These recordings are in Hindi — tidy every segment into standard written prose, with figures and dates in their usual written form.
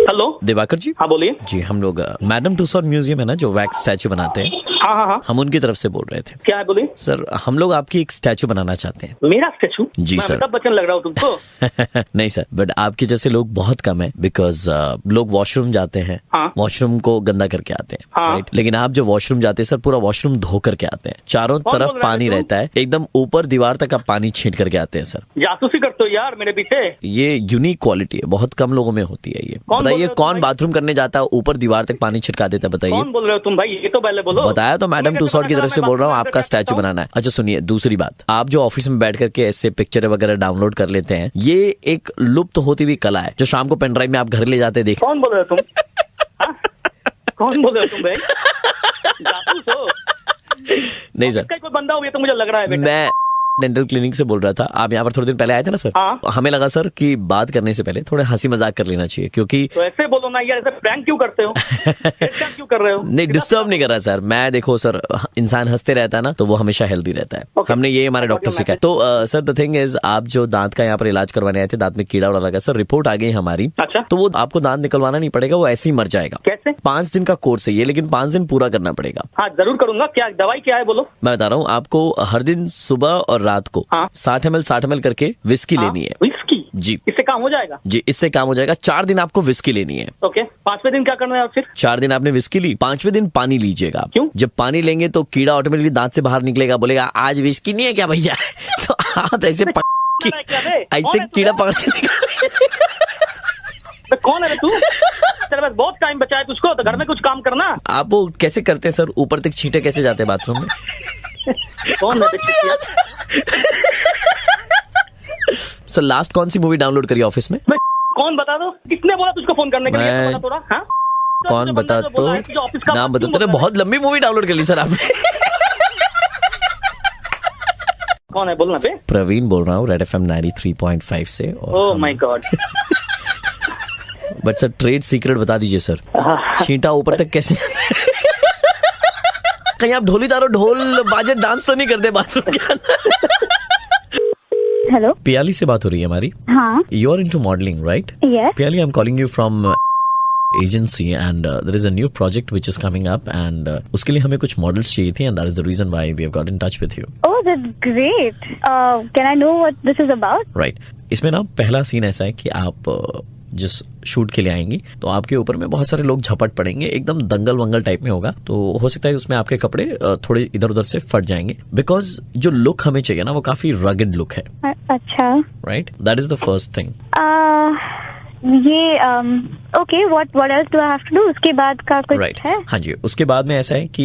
हेलो दिवाकर जी। हाँ बोलिए। जी हम लोग मैडम टूसॉट म्यूजियम है ना जो वैक्स स्टैचू बनाते हैं, हाँ हाँ हाँ, हम उनकी तरफ से बोल रहे थे। क्या है बोलिए। सर हम लोग आपकी एक स्टैचू बनाना चाहते हैं। मेरा स्टेचू? जी मैं सर। अमिताभ बच्चन लग रहा हूँ तुमको? नहीं सर, बट आपके जैसे लोग बहुत कम है, बिकॉज लोग वॉशरूम जाते हैं, हाँ। वॉशरूम को गंदा करके आते हैं, हाँ। राइट? लेकिन आप जो वॉशरूम जाते हैं सर, पूरा वॉशरूम धो करके आते हैं, चारों कौन तरफ बोल रहा है पानी तू? रहता है, एकदम ऊपर दीवार तक आप पानी छींट करके आते हैं सर। जासूसी करते हो यार मेरे पीछे। ये यूनिक क्वालिटी है, बहुत कम लोगों में होती है ये। कौन बोल बताइए रहे हो तुम कौन भाई? बाथरूम करने जाता है ऊपर दीवार तक पानी छिटका देता है, बताइए। कौन बोल रहे हो तुम भाई? ये तो पहले बोलो। बताया तो मैडम टूसॉट की तरफ से बोल रहा हूँ, आपका स्टैचू बनाना है। अच्छा सुनिए, दूसरी बात, आप जो ऑफिस में बैठ करके ऐसे पिक्चर वगैरह डाउनलोड कर लेते हैं, ये एक लुप्त होती हुई कला है जो शाम को पेन ड्राइव में आप घर ले जाते देख। कौन बोल रहे हो तुम? हाँ? कौन बोल रहे हो तुम भाई? जासूस हो? नहीं सर, कोई बंदा हो, ये तो मुझे लग रहा है बेटा। मैं डेंटल क्लिनिक से बोल रहा था। आप यहाँ पर थोड़े दिन पहले आए थे ना सर? हाँ। हमें लगा सर कि बात करने से पहले थोड़ा हंसी मजाक कर लेना चाहिए, क्योंकि तो ऐसे बोलो ना यार, ऐसे प्रैंक क्यों करते हो? प्रैंक क्यों कर रहे हो? नहीं डिस्टर्ब नहीं कर रहा सर। मैं देखो सर, इंसान हंसते रहता है ना तो वो हमेशा हेल्दी रहता है। Okay. हमने ये हमारे डॉक्टर से कहा। तो सर द थिंग इज, आप जो दांत का यहाँ पर इलाज करवाने आए थे, दांत में कीड़ा उड़ा लगा सर, रिपोर्ट आ गई हमारी। अच्छा। तो वो आपको दांत निकलवाना नहीं पड़ेगा, वो ऐसे ही मर जाएगा। कैसे? 5 दिन का कोर्स है ये, लेकिन 5 दिन पूरा करना पड़ेगा। हाँ जरूर करूंगा। क्या दवाई क्या है बोलो? मैं बता रहा हूँ आपको, हर दिन सुबह और रात को हाँ। 60 ml करके विस्की लेनी है। विस्की? जी इससे काम हो जाएगा? जी, इससे काम हो जाएगा। 4 दिन आपको विस्की लेनी है। ओके। 5वें दिन क्या करना है फिर? 4 दिन आपने विस्की ली, 5वें दिन पानी लीजिएगा। क्यों? जब पानी लेंगे तो कीड़ा ऑटोमेटिकली दांत से बाहर निकलेगा, बोलेगा आज विस्की नहीं है क्या भैया? तो हाथ ऐसे ऐसे कीड़ा पकड़ के निकाले। तो कौन है रे तू? तेरे पास बहुत टाइम बचा है तुझको, तो घर में कुछ काम करना। आप वो कैसे करते हैं सर, ऊपर तक छींटे कैसे जाते हैं बाथरूम में? कौन है बे? सर लास्ट कौन सी मूवी डाउनलोड करी ऑफिस में? कौन बता दो? किसने बोला तुझको फोन करने के लिए? मैं- बता थोड़ा। हाँ? कौन बता जो तो बोला है कि जो ऑफिस का नाम बात बताते क्यों रहे। बोल बहुत लंबी मूवी डाउनलोड कर ली सर आपने। कौन है बोलना पे? प्रवीण बोल रहा हूँ, रेड एफएम 93.5 से। Oh my God. But sir trade secret बता दीजिए सर, छींटा ऊपर तक कैसे? कहीं आप ढोली तारो, ढोल बाजे डांस तो नहीं करते बाथरूम के अंदर? हेलो, पियाली से बात हो रही है हमारी। हाँ, you are into modelling right? Yes, Piyali, I am calling you from agency and there is a new project which is coming up and उसके लिए हमें कुछ models चाहिए थी and that is the reason why we have got in touch with you. oh that's great. Can I know what this is about? Right. इसमें ना पहला सीन ऐसा है कि आप जिस शूट के लिए आएंगी तो आपके ऊपर में बहुत सारे लोग झपट पड़ेंगे, एकदम दंगल वंगल टाइप में होगा। तो हो सकता है उसमें आपके कपड़े थोड़े इधर उधर से फट जाएंगे, बिकॉज जो लुक हमें चाहिए ना वो काफी रगड लुक है। अच्छा, right, that is the first thing. ये okay, what else do I have to do? उसके बाद का कुछ राइट, है? हाँ जी, उसके बाद में ऐसा है कि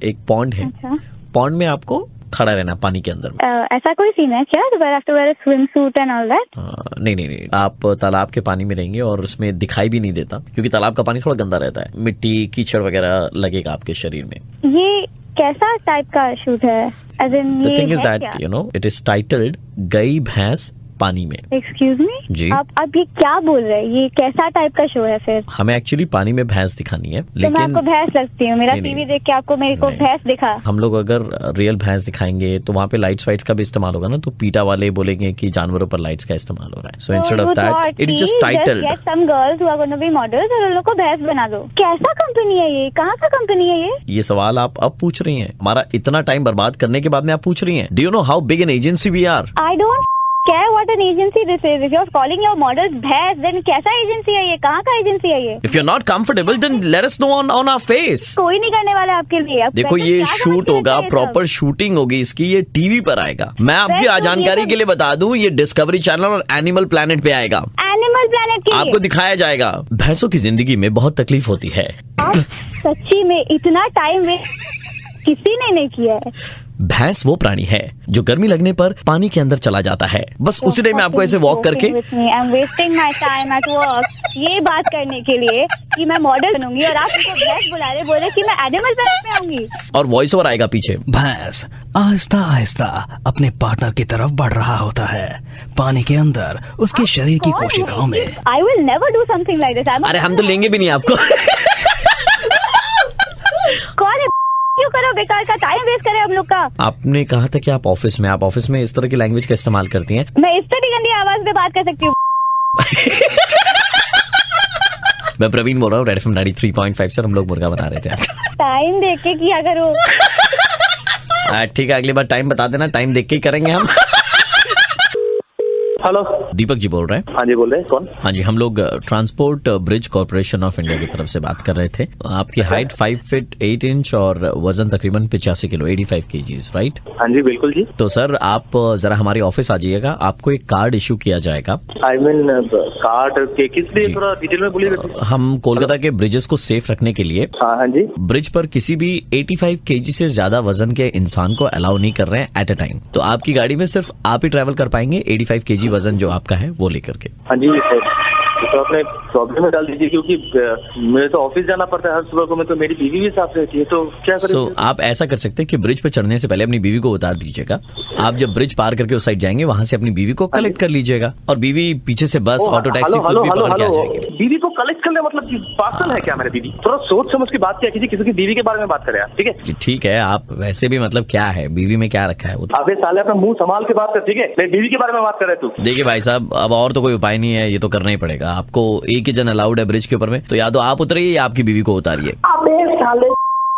एक पॉन्ड है। अच्छा, पॉन्ड में आपको खड़ा रहना पानी के अंदर में। ऐसा कोई सीन है क्या? Do I have to wear a swimsuit and all that? नहीं, आप तालाब के पानी में रहेंगे और उसमें दिखाई भी नहीं देता, क्योंकि तालाब का पानी थोड़ा गंदा रहता है, मिट्टी कीचड़ वगैरह लगेगा आपके शरीर में। ये कैसा टाइप का शूट है? As in, द ये थिंग इज है दैट क्या? You know it is titled गई भैंस पानी में। Excuse me? जी। आप ये क्या बोल रहे हैं? ये कैसा टाइप का शो है फिर? हमें एक्चुअली पानी में भैंस दिखानी है, तो मैं लेकिन आपको भैंस लगती हूँ? मेरा नहीं, टीवी नहीं। देख के आपको मेरे को नहीं। भैंस दिखा? हम लोग अगर रियल भैंस दिखाएंगे तो वहाँ पे लाइट्स वाइट्स का भी इस्तेमाल होगा ना, तो पीटा वाले बोलेंगे कि जानवरों पर लाइट्स का इस्तेमाल हो रहा है। So instead of that it is just titled. Get some girls who are going to be models और उन लोग को भैंस बना दो। कैसा कंपनी है ये? कहाँ का कंपनी है ये? ये सवाल आप अब पूछ रही हैं, हमारा इतना टाइम बर्बाद करने के बाद में आप पूछ रही हैं। Do you know how big an agency we are? I don't care what an agency this is. If you're calling your models भैंस, then कैसा एजेंसी है ये? कहाँ का एजेंसी है ये? If you're not comfortable, then let us know on our face. कोई नहीं करने वाला आपके लिए। आप देखो वैसे ये क्या शूट समझते होगा, हैं ये सब? प्रॉपर शूटिंग होगी इसकी, ये टीवी पर आएगा। मैं आपकी वैसे तो जानकारी ये के लिए बता दूं, ये डिस्कवरी चैनल और एनिमल प्लैनेट पे आएगा। Animal Planet के आपको लिए? दिखाया जाएगा भैंसों की जिंदगी में बहुत तकलीफ होती है। आप सच्ची में इतना टाइम वेस्ट किसी ने नहीं किया है। भैंस वो प्राणी है जो गर्मी लगने पर पानी के अंदर चला जाता है, बस उसी टाइम में आपको ऐसे वॉक करके। I'm wasting my time at work ये बात करने के लिए कि मैं मॉडल बनूंगी और आप उनको भैंस बुला रहे, बोले कि मैं एनिमल प्लैनेट में आऊंगी। और वॉइस ओवर आएगा पीछे। भैंस आहिस्ता आहिस्ता अपने पार्टनर की तरफ बढ़ रहा होता है, पानी के अंदर उसके शरीर की कोशिकाओं में। I will never do something like this. अरे हम तो लेंगे भी नहीं आपको। कौन है? क्यों करो बेकार का टाइम वेस्ट करे हम लोग का? आपने कहा था कि आप ऑफिस में इस तरह की लैंग्वेज का इस्तेमाल करती हैं। मैं इस तरह की गंदी आवाज में बात कर सकती हूँ? मैं प्रवीण बोल रहा हूँ, रेड एफएम 93.5 सर, हम लोग मुर्गा बना रहे थे। टाइम देख के किया करो। ठीक है, अगली बार टाइम बता देना, टाइम देख के ही करेंगे हम। हेलो, दीपक जी बोल रहे हैं। हाँ जी, बोल रहे हैं, कौन? हाँ जी, हम लोग transport bridge corporation of India की तरफ से बात कर रहे थे। आपकी हाइट 5 फीट 8 इंच और वजन तकरीबन 85 किलो, 85 kgs, राइट? हाँ जी, बिल्कुल जी। तो सर आप जरा हमारे ऑफिस आ जाइएगा, आपको एक कार्ड इशू किया जाएगा। आई मीन कार्ड के किस लिए, जी। थोड़ा डिटेल में बोलिए। हम कोलकाता के ब्रिजेस को सेफ रखने के लिए हाँ जी। ब्रिज पर किसी भी 85 kg से ज्यादा वजन के इंसान को अलाउ नहीं कर रहे हैं एट अ टाइम। तो आपकी गाड़ी में सिर्फ आप ही ट्रैवल कर पाएंगे 85 kg वजन जो आपका है वो लेकर के। हाँ जी, तो अपने प्रॉब्लम में डाल दीजिए, क्योंकि मुझे तो ऑफिस जाना पड़ता है हर सुबह को, मैं तो मेरी बीवी भी साथ रहती है, तो क्या करें? आप ऐसा कर सकते हैं कि ब्रिज पे चढ़ने से पहले अपनी बीवी को उतार दीजिएगा। आप जब ब्रिज पार करके उस साइड जाएंगे, वहां से अपनी बीवी को कलेक्ट कर लीजिएगा, और बीवी पीछे से बस, ऑटो टैक्सी कुछ भी पकड़ के आ जाएगी। बीवी को कलेक्ट कर ले, मतलब पागल है क्या मेरी बीवी? थोड़ा सोच समझ की बात क्या कीजिए, किसी की बीवी के बारे में बात करें आप, ठीक है? ठीक है, आप वैसे भी मतलब क्या है, बीवी में क्या रखा है वो? अबे साले, अपना मुंह संभाल के बात कर, ठीक है? मेरी बीवी के बारे में बात कर रहे तू। देखिए भाई साहब, अब और तो कोई उपाय नहीं है, ये तो करना ही पड़ेगा आपको। एक ही जन अलाउड है ब्रिज के ऊपर में, तो या तो आप उतरिए या आपकी बीवी को उतारिए। अबे साले,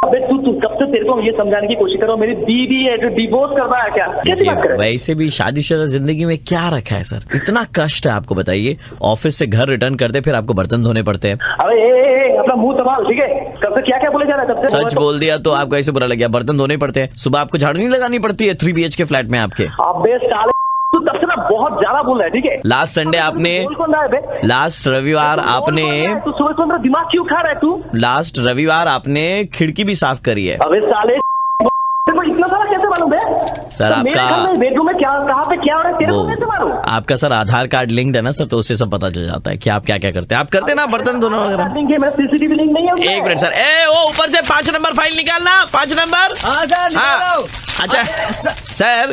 अबे तू कब से तेरे को ये समझाने की कोशिश कर रहा हूँ, मेरी बीवी है, जो डिवोर्स करना है क्या? कैसी बात कर रहे हैं? वैसे भी शादीशुदा जिंदगी में क्या रखा है सर, इतना कष्ट है आपको, बताइए। ऑफिस से घर रिटर्न करते फिर आपको बर्तन धोने पड़ते हैं। अबे अपना मुंह संभाल, ठीक है? कब से क्या क्या बोले जा रहा है? कब से सच बोल दिया तो आपको ऐसे बुरा लग गया? बर्तन धोने पड़ते हैं, सुबह आपको झाड़ू नहीं लगानी पड़ती है 3 BHK फ्लैट में आपके? अबे साले, तू तब से ना बहुत ज्यादा बोल रहा है, ठीक है? लास्ट संडे आपने, लास्ट रविवार आपने, तू सुबह को मेरा दिमाग क्यों खा रहा है तू? लास्ट रविवार आपने खिड़की भी साफ करी है। अबे साले, तेरे को इतना सारा कैसे मालूम है? सर आपका बेडरूम में क्या, कहाँ पे क्या हो रहा है, तेरे को कैसे मालूम? आपका सर आधार कार्ड लिंक्ड है ना सर, तो उससे सब पता चल जाता है कि आप क्या क्या करते हैं। आप करते हैं ना बर्तन धोना वगैरह? मेरा CCTV लिंक नहीं है। एक मिनट सर, वो ऊपर से 5 नंबर फाइल निकालना, 5 नंबर। हाँ, अच्छा सर,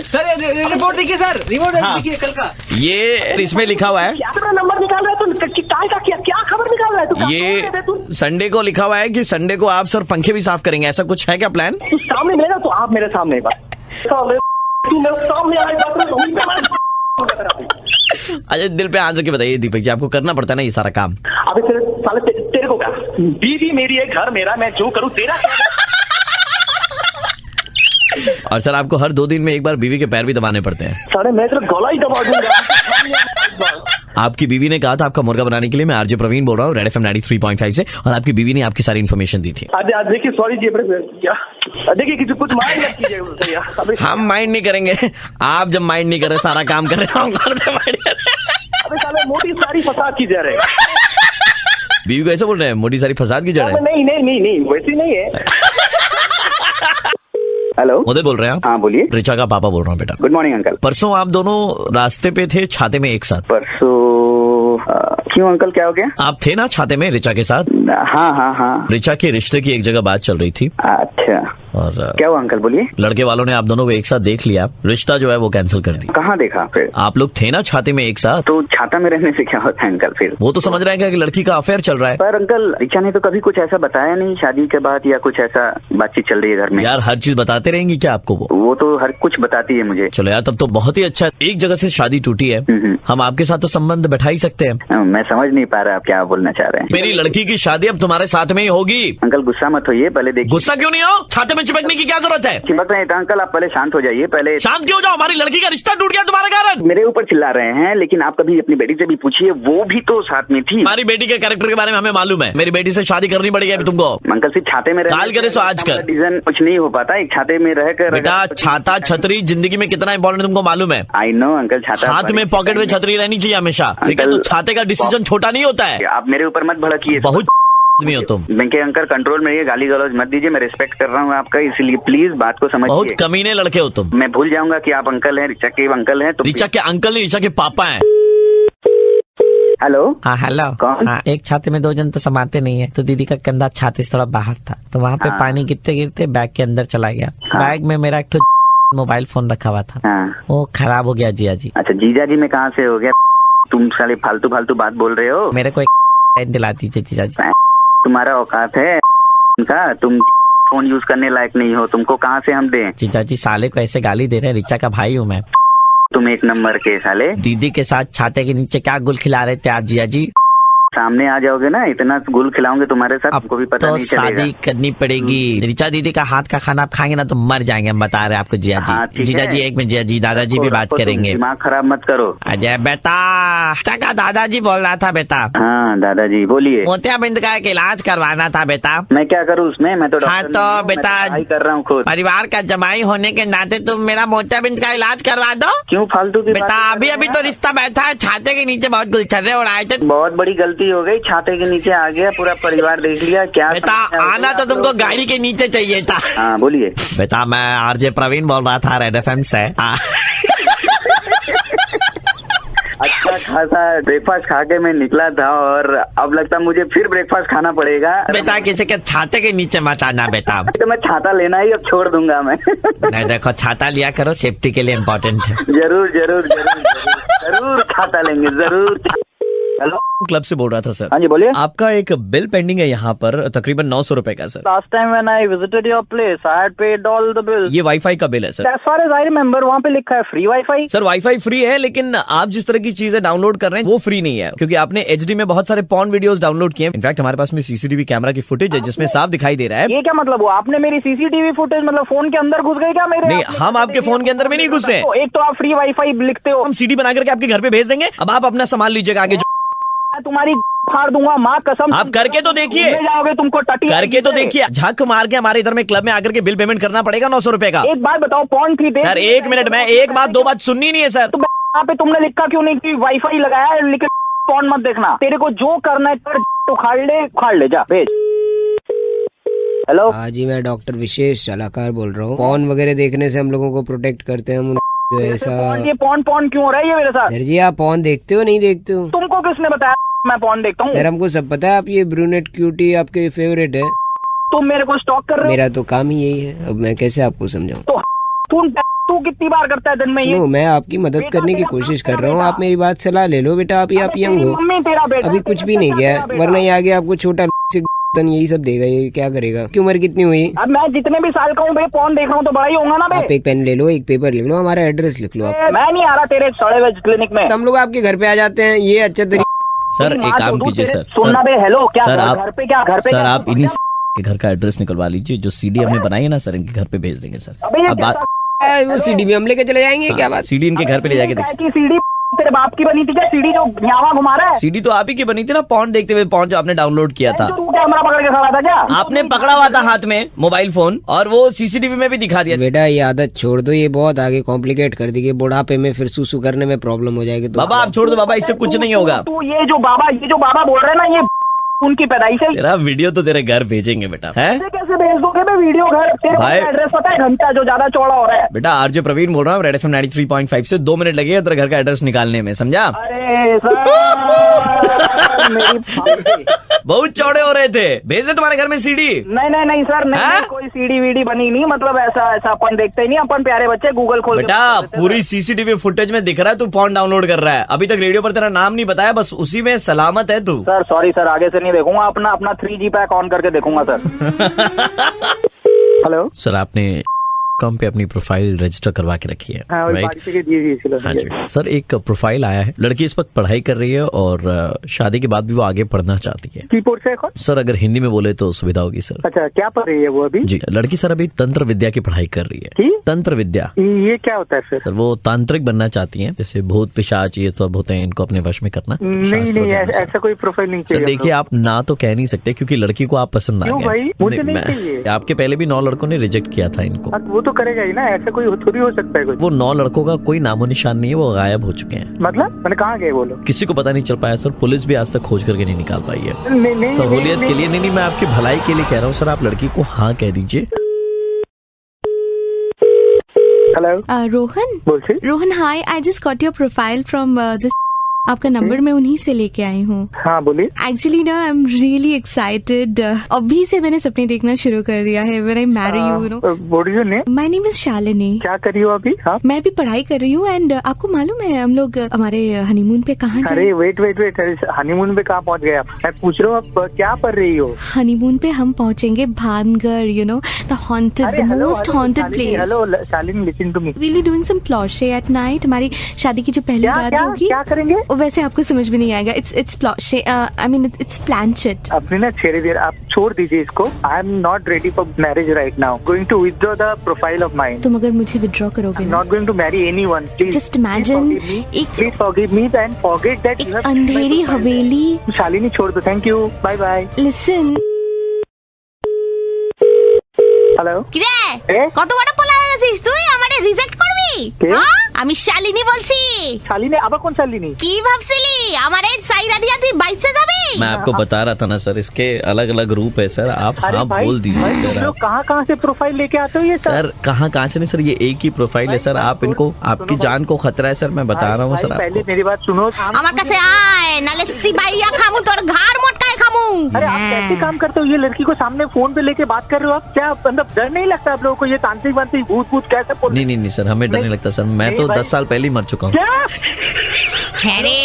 रिपोर्ट देखिए सर, रिपोर्ट हाँ। देखिए कल का। ये इसमें लिखा हुआ है, क्या तेरा नंबर निकाल रहा है तू? क्या खबर निकाल रहा है तू? ये संडे को लिखा हुआ है कि संडे को आप सर पंखे भी साफ करेंगे, ऐसा कुछ है क्या प्लान? तू सामने मिलेगा तो आप मेरे सामने तू मेरे सामने आएगा। अच्छा दिल पे हाथ रख के बताइए दीपक जी, आपको करना पड़ता है ना ये सारा काम? अबे तेरे को क्या, बीवी मेरी है, घर मेरा, मैं जो करूँ तेरा। और सर आपको हर 2 दिन में एक बार बीवी के पैर भी दबाने पड़ते हैं। सारे मैं तेरा गला ही दबा दूंगा। आपकी बीवी ने कहा था आपका मुर्गा बनाने के लिए। मैं आरजे प्रवीण बोल रहा हूँ, रेड एफएम 93.5 से, और आपकी बीवी ने आपकी सारी इन्फॉर्मेशन दी थी। आज देखिए, सॉरी जी, क्या देखिए, किसी कुछ माइंड मत कीजिए। हम माइंड नहीं करेंगे, आप जब माइंड नहीं कर रहे, सारा काम कर रहे, हम करते माइंड कर रहे। अबे साले, मोटी सारी फसाद की जा रहे। बीवी को ऐसे बोल रहे हैं मोटी सारी फसाद की जड़ है? नहीं, वैसी नहीं है। हेलो, मोदी बोल रहे हैं आप? हाँ बोलिए। रिचा का पापा बोल रहा हूँ बेटा। Good morning uncle. परसों आप दोनों रास्ते पे थे छाते में एक साथ? परसों क्यों अंकल, क्या हो गया? आप थे ना छाते में रिचा के साथ? हाँ। रिचा के रिश्ते की एक जगह बात चल रही थी। अच्छा, और क्या हुआ अंकल, बोलिए। लड़के वालों ने आप दोनों को एक साथ देख लिया, रिश्ता जो है वो कैंसिल कर दी। कहाँ देखा फिर? आप लोग थे ना छाते में एक साथ? तो छाता में रहने से क्या होता है अंकल फिर? वो तो समझ रहे हैं कि लड़की का अफेयर चल रहा है। पर अंकल, रिचा ने तो कभी कुछ ऐसा बताया नहीं शादी के बाद, या कुछ ऐसा बातचीत चल रही है घर में? यार हर चीज बताते रहेंगी क्या आपको? वो तो हर कुछ बताती है मुझे। चलो यार, तब तो बहुत ही अच्छा। एक जगह से शादी टूटी है, हम आपके साथ तो संबंध बैठा ही सकते हैं। मैं समझ नहीं पा रहा आप क्या बोलना चाह रहे हैं। मेरी लड़की की शादी अब तुम्हारे साथ में ही होगी। अंकल गुस्सा मत होइए, पहले देखिए। गुस्सा क्यों नहीं हो? छाते में चिपकने की क्या जरूरत है? चिपक रहे हैं अंकल, आप पहले शांत हो जाइए। पहले शांत क्यों हो जाओ? हमारी लड़की का रिश्ता टूट गया तुम्हारे कारण। मेरे ऊपर चिल्ला रहे हैं, लेकिन आप कभी अपनी बेटी से भी पूछिए, वो भी तो साथ में थी। हमारी बेटी के कैरेक्टर के बारे में हमें मालूम है। मेरी बेटी से शादी करनी पड़ेगी अभी तुमको। अंकल सिर्फ छाते में काल करे सो आज कर। डिसीजन कुछ नहीं हो पाता एक छाते में रहकर। बेटा छाता छतरी जिंदगी में कितना इंपॉर्टेंट तुमको मालूम है? आई नो अंकल, छाता हाथ में पॉकेट में छतरी रहनी चाहिए हमेशा, ठीक है? तो छाते का डिसीजन छोटा नहीं होता है। आप मेरे ऊपर मत भड़किए, बहुत आदमी हो तुम। वेंके अंकल कंट्रोल में रहिए, गाली गलौज मत दीजिए, मैं रिस्पेक्ट कर रहा हूँ आपका, इसलिए प्लीज बात को समझिए। बहुत कमीने लड़के हो तुम। मैं भूल जाऊंगा कि आप अंकल हैं, रिचा के अंकल हैं। तो रिचा के अंकल नहीं, रिचा के पापा हैं। हेलो। हाँ हेलो। कौन? हाँ, एक छाते में 2 जन तो समाते नहीं है, तो दीदी का कंधा छाते से थोड़ा बाहर था, तो वहाँ पे पानी गिरते गिरते बैग के अंदर चला गया। बैग में मेरा एक मोबाइल फोन रखा हुआ था, वो खराब हो गया जिया जी। अच्छा, जीजा जी में कहाँ से हो गया? तुम साले फालतू फालतू बात बोल रहे हो। मेरे को एक दिला दीजिए जीजा जी। तुम्हारा औकात है का? तुम फोन यूज करने लायक नहीं हो, तुमको कहाँ से हम दें? जीजा जी साले को ऐसे गाली दे रहे हैं, रिचा का भाई हूँ मैं। तुम एक नंबर के साले। दीदी के साथ छाते के नीचे क्या गुल खिला रहे थे आप जिया जी? सामने आ जाओगे ना, इतना गुल खिलाऊंगे तुम्हारे साथ, आपको भी पता तो नहीं चलेगा। शादी करनी पड़ेगी। ऋचा दीदी का हाथ का खाना आप खाएंगे ना तो मर जाएंगे, हम बता रहे हैं आपको जिया हाँ, जी। ठीक जीजा है। जी एक मिनट, जिया जी दादाजी भी बात रखो, तुम करेंगे। दिमाग खराब मत करो। अजय बेटा, चका दादाजी बोल रहा था बेटा, हाँ दादाजी बोलिए। मोतियाबिंद का एक इलाज करवाना था बेटा। मैं क्या करूँ उसमें, मैं तो डॉक्टर हाँ नहीं तो हूँ, मैं बेटा, पढ़ाई कर रहा हूँ खुद। परिवार का जमाई होने के नाते तुम मेरा मोतियाबिंद का इलाज करवा दो। क्यों फालतू की बेटा बातें कर अभी रहे अभी हैं तो आप? रिश्ता बैठा है, छाते के नीचे बहुत गुलछर्रे उड़ाए थे। बहुत बड़ी गलती हो गई, छाते के नीचे आ गया, पूरा परिवार देख लिया। क्या बेटा समस्या हो गई आना तो आप तुमको लोगों को? गाड़ी के नीचे चाहिए था। हाँ बोलिए। बेटा मैं आरजे प्रवीण बोल रहा था रेड एफएम से। अच्छा खासा ब्रेकफास्ट खा के मैं निकला था और अब लगता है मुझे फिर ब्रेकफास्ट खाना पड़ेगा। बेटा किसी के छाते के नीचे मत आना बेटा। तो मैं छाता लेना ही अब छोड़ दूंगा मैं। नहीं देखो छाता लिया करो, सेफ्टी के लिए इम्पोर्टेंट है। जरूर जरूर जरूर जरूर जरूर छाता लेंगे जरूर। हेलो क्लब से बोल रहा था सर। हाँ जी बोलिए। आपका एक बिल पेंडिंग है यहाँ पर तकरीबन 900 रुपए का sir. Last time when I visited your place, I had paid all the bills. ये वाईफाई का बिल है sir. As far as I remember, वहाँ पे लिखा है free wifi. Sir wifi free है, लेकिन आप जिस तरह की चीजें डाउनलोड कर रहे हैं वो फ्री नहीं है, क्योंकि आपने एचडी में बहुत सारे पॉर्न वीडियोस डाउनलोड किए। इनफैक्ट हमारे पास में सीसीटीवी कैमरा की फुटेज है जिसमें साफ दिखाई दे रहा है। ये क्या मतलब हुआ? आपने मेरी सीसीटीवी फुटेज मतलब फोन के अंदर घुस गए क्या मेरे? नहीं, हम आपके फोन के अंदर में नहीं घुसे। तो एक तो आप फ्री वाईफाई लिखते हो, हम सीडी बना करके आपके घर पे भेज देंगे। अब आप अपना सामान लीजिएगा आगे। मैं तुम्हारी फाड़ दूंगा माँ कसम। आप करके तो देखिए। घूमने जाओगे तुमको टटी करके तो देखिए, झक मार के हमारे इधर में क्लब में आकर के बिल पेमेंट करना पड़ेगा 900 रुपए का। एक बात बताओ, पॉन थी सर एक मिनट, मैं एक बात दो बात सुननी नहीं है सर। तो यहाँ पे तुमने लिखा क्यों नहीं कि वाईफाई लगाया है, लिखे पॉन मत देखना। तेरे को जो करना है कर, उखाड़ ले जा भेज। हेलो हाँ जी, मैं डॉक्टर विशेष सलाहकार बोल रहा हूँ। पॉन वगैरह देखने से हम लोगों को प्रोटेक्ट करते हैं हम जो ऐसा। ये पॉन क्यों हो रहा है ये मेरे साथ? सर जी आप पॉन देखते हो नहीं देखते हो? तुमको किसने बताया मैं पॉन देखता हूँ? सर हमको सब पता है, आप ये ब्रूनेट क्यूटी आपके फेवरेट है। तुम मेरे को स्टॉक कर रहे हो? मेरा तो काम ही यही है, अब मैं कैसे आपको समझाऊं? तो तू कितनी बार करता है दिन में ये? सुनो, मैं आपकी मदद करने की कोशिश कर रहा हूँ, आप मेरी बात सलाह ले लो बेटा। आप यंग हो, मम्मी तेरा बेटा अभी कुछ भी नहीं किया है, वरना ये आगे आपको छोटा यही सब देगा। ये क्या करेगा? की उम्र कितनी हुई? अब मैं जितने भी साल का हूँ भाई, पॉन देख रहा हूँ तो बड़ा ही होगा ना आप एक पेन ले लो, एक पेपर लिख लो, हमारा एड्रेस लिख लो। आप मैं नहीं आ रहा तेरे सड़े हुए क्लिनिक में। हम लोग आपके घर पे आ जाते हैं, ये अच्छा तरीका। सर एक काम कीजिए सर। सुनना बे, हेलो क्या सर आप घर पे क्या सर आप इन्हीं के घर का एड्रेस निकलवा लीजिए, जो सीडी हमने बनाई है ना सर, इनके घर पे भेज देंगे सर। अब बात वो सीडी भी हम लेके चले जाएंगे, क्या बात? सीडी इनके घर पे ले जाके देखिए। सीडी तेरे बाप की बनी थी क्या? सीडी जो यहाँ घुमा रहा है? सीडी तो आप ही की बनी थी ना, पॉन देखते हुए, पॉन जो आपने डाउनलोड किया था। तू कैमरा पकड़ के खड़ा था क्या? आपने पकड़ा हुआ था हाथ में मोबाइल फोन, और वो सीसीटीवी में भी दिखा दिया। बेटा ये आदत छोड़ दो, ये बहुत आगे कॉम्प्लिकेट कर देगी, बुढ़ापे में फिर सुसु करने में प्रॉब्लम हो जाएगी। तो बाबा आप छोड़ दो बाबा, इससे कुछ नहीं होगा। तू ये जो बाबा बोल रहे हैं ना, ये उनकी पैदाइश है। तेरा वीडियो तो तेरे घर भेजेंगे बेटा। है कैसे भेज दोगे मैं वीडियो घर? तेरे भाई एड्रेस पता है? घंटा जो ज्यादा चौड़ा हो रहा है। बेटा आरजे प्रवीण बोल रहा हूँ, रेड एफएम 93.5 से 2 मिनट लगेगा तेरे घर का एड्रेस निकालने में, समझा? अरे सर मेरी बहुत चौड़े हो रहे थे, भेज दे तुम्हारे घर में सीडी। नहीं सर, नहीं कोई सीडी वीडी बनी नहीं, मतलब ऐसा अपन देखते ही नहीं, अपन प्यारे बच्चे गूगल खोल बेटा पूरी सीसीटीवी फुटेज में दिख रहा है तू पॉन डाउनलोड कर रहा है। अभी तक रेडियो पर तेरा नाम नहीं बताया, बस उसी में सलामत है तू। सर सॉरी सर, आगे से नहीं देखूंगा, अपना 3G पैक ऑन करके देखूंगा सर। हेलो सर आपने कम पे अपनी प्रोफाइल रजिस्टर करवा के रखी है, राइट? हाँ जी सर, एक प्रोफाइल आया है, लड़की इस वक्त पढ़ाई कर रही है और शादी के बाद भी वो आगे पढ़ना चाहती है। कीपोर्ड से कौन? सर अगर हिंदी में बोले तो सुविधा होगी सर। अच्छा क्या पढ़ रही है वो अभी? जी लड़की सर अभी तंत्र विद्या की पढ़ाई कर रही है। तंत्र विद्या ये क्या होता है सर? सर वो तांत्रिक बनना चाहती हैं, जैसे भूत पिशाच ये तो होते हैं, इनको अपने वश में करना। नहीं ऐसा कोई प्रोफाइल नहीं चाहिए। सर देखिए आप ना तो कह नहीं सकते, क्योंकि लड़की को आप पसंद ना भाई मुझे नहीं चाहिए। आपके पहले भी 9 लड़कों ने रिजेक्ट किया था इनको। वो तो करेगा ही ना, ऐसा कोई थोड़ी हो सकता है। वो 9 लड़कों का कोई नामो निशान नहीं है, वो गायब हो चुके हैं। मतलब मैंने कहाँ गए वो लोग? किसी को पता नहीं चल पाया सर, पुलिस भी आज तक खोज करके नहीं निकाल पाई है। सहूलियत के लिए नहीं, मैं आपकी भलाई के लिए कह रहा हूँ सर, आप लड़की को हाँ कह दीजिए। हेलो रोहन बोल। Rohan hi, I just got your profile from this. आपका नंबर मैं उन्हीं से लेके आई हूँ। हाँ बोलिए। एक्चुअली ना आई एम रियली एक्साइटेड, अभी से मैंने सपने देखना शुरू कर दिया है। When I marry you know. What is your name? My name is Shalini. क्या कर रही हो अभी? हाँ मैं भी पढ़ाई कर रही हूँ, एंड आपको मालूम है हम लोग हमारे हनीमून पे कहाँ जाए? अरे वेट हनीमून पे कहाँ पहुँच गए आप? मैं पूछ रहा हूँ आप क्या पढ़ रही हो? हनीमून पे हम पहुँचेंगे Bhangarh, you know the haunted, the most haunted place. Hello Shalini listen to me. Will be doing some cloche at night. हमारी शादी की जो पहली रात होगी। क्या करेंगे? वैसे आपको समझ में नहीं आएगा. It's planned shit. अपनी ना छेड़ी देर आप छोड़ दीजिए इसको. I am not ready for marriage right now. Going to withdraw the profile of mine. तुम अगर मुझे विथड्रॉ करोगे ना, not going to marry anyone. Just imagine please forgive me and forget that एक अंधेरी हवेली. शालिनी छोड़ दो. Thank you. Bye bye. Listen. Hello কিরে কত বড় পোলা হয়ে গেছিস তুই? আমারে রিজেক্ট করবি? হ্যাঁ, আমি শালিনী বলছি. শালিনী? আবার কোন শালিনী? কি ভাবছিলি আমারে সাইরা দিয়া তুই বাইসে যাবি? मैं आपको बता रहा था ना सर, इसके अलग अलग रूप है सर. आप हाँ बोल दीजिए सर. लोग कहाँ से प्रोफाइल लेके आते हो ये सर? कहाँ से नहीं सर, ये एक ही प्रोफाइल है सर. आप इनको, आपकी जान को खतरा है सर, मैं बता रहा हूँ सर. पहले मेरी बात सुनो. আমার কাছে আয় নালে সিবাইয়া খামু তোর ঘাড় মোটকায় খামু. अरे आप कैसे काम करते हो? ये लड़की को सामने फोन पे लेके बात कर रहे हो आप. क्या मतलब डर नहीं लगता आप लोगों को? ये तांत्रिक वांत्रिक भूत भूत कैसे बोल? नहीं सर, हमें डर नहीं लगता सर. मैं तो 10 साल पहले ही मर चुका हूँ. क्या? হ্যাঁ রে.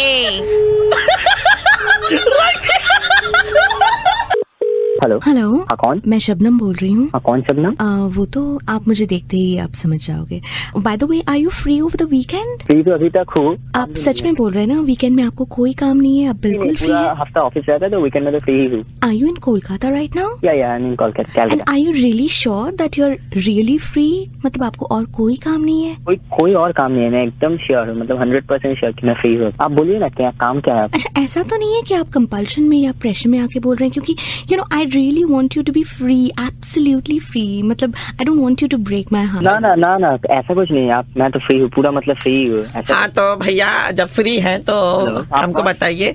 हेलो. हाँ कौन? मैं शबनम बोल रही हूँ. हाँ कौन शबनम? वो तो आप मुझे देखते ही आप समझ जाओगे. By the way, are you free over the weekend? Free तो अभी तक हूँ. आप सच में बोल रहे हैं ना? वीकेंड में आपको कोई काम नहीं है, आप बिल्कुल फ्री पूरा है? हफ्ता ऑफिस रहता है तो वीकेंड में तो फ्री ही हूँ. Are you in Kolkata right now? या I mean Kolkata. And are you really sure that you are really free? मतलब आपको और कोई काम नहीं है? कोई और काम नहीं है. मैं एकदम श्योर हूँ, मतलब 100% श्योर कि मैं फ्री हूँ. आप बोलिए ना क्या काम क्या है? अच्छा, ऐसा तो नहीं है कि आप कंपल्शन में या प्रेशर में आके बोल रहे हैं? क्योंकि you know I really want you to be free, absolutely free. मतलब I don't want you to break my heart. ना ऐसा कुछ नहीं है. आप, मैं तो फ्री हूँ पूरा, मतलब फ्री हूँ. हाँ तो भैया जब फ्री हैं तो हमको बताइए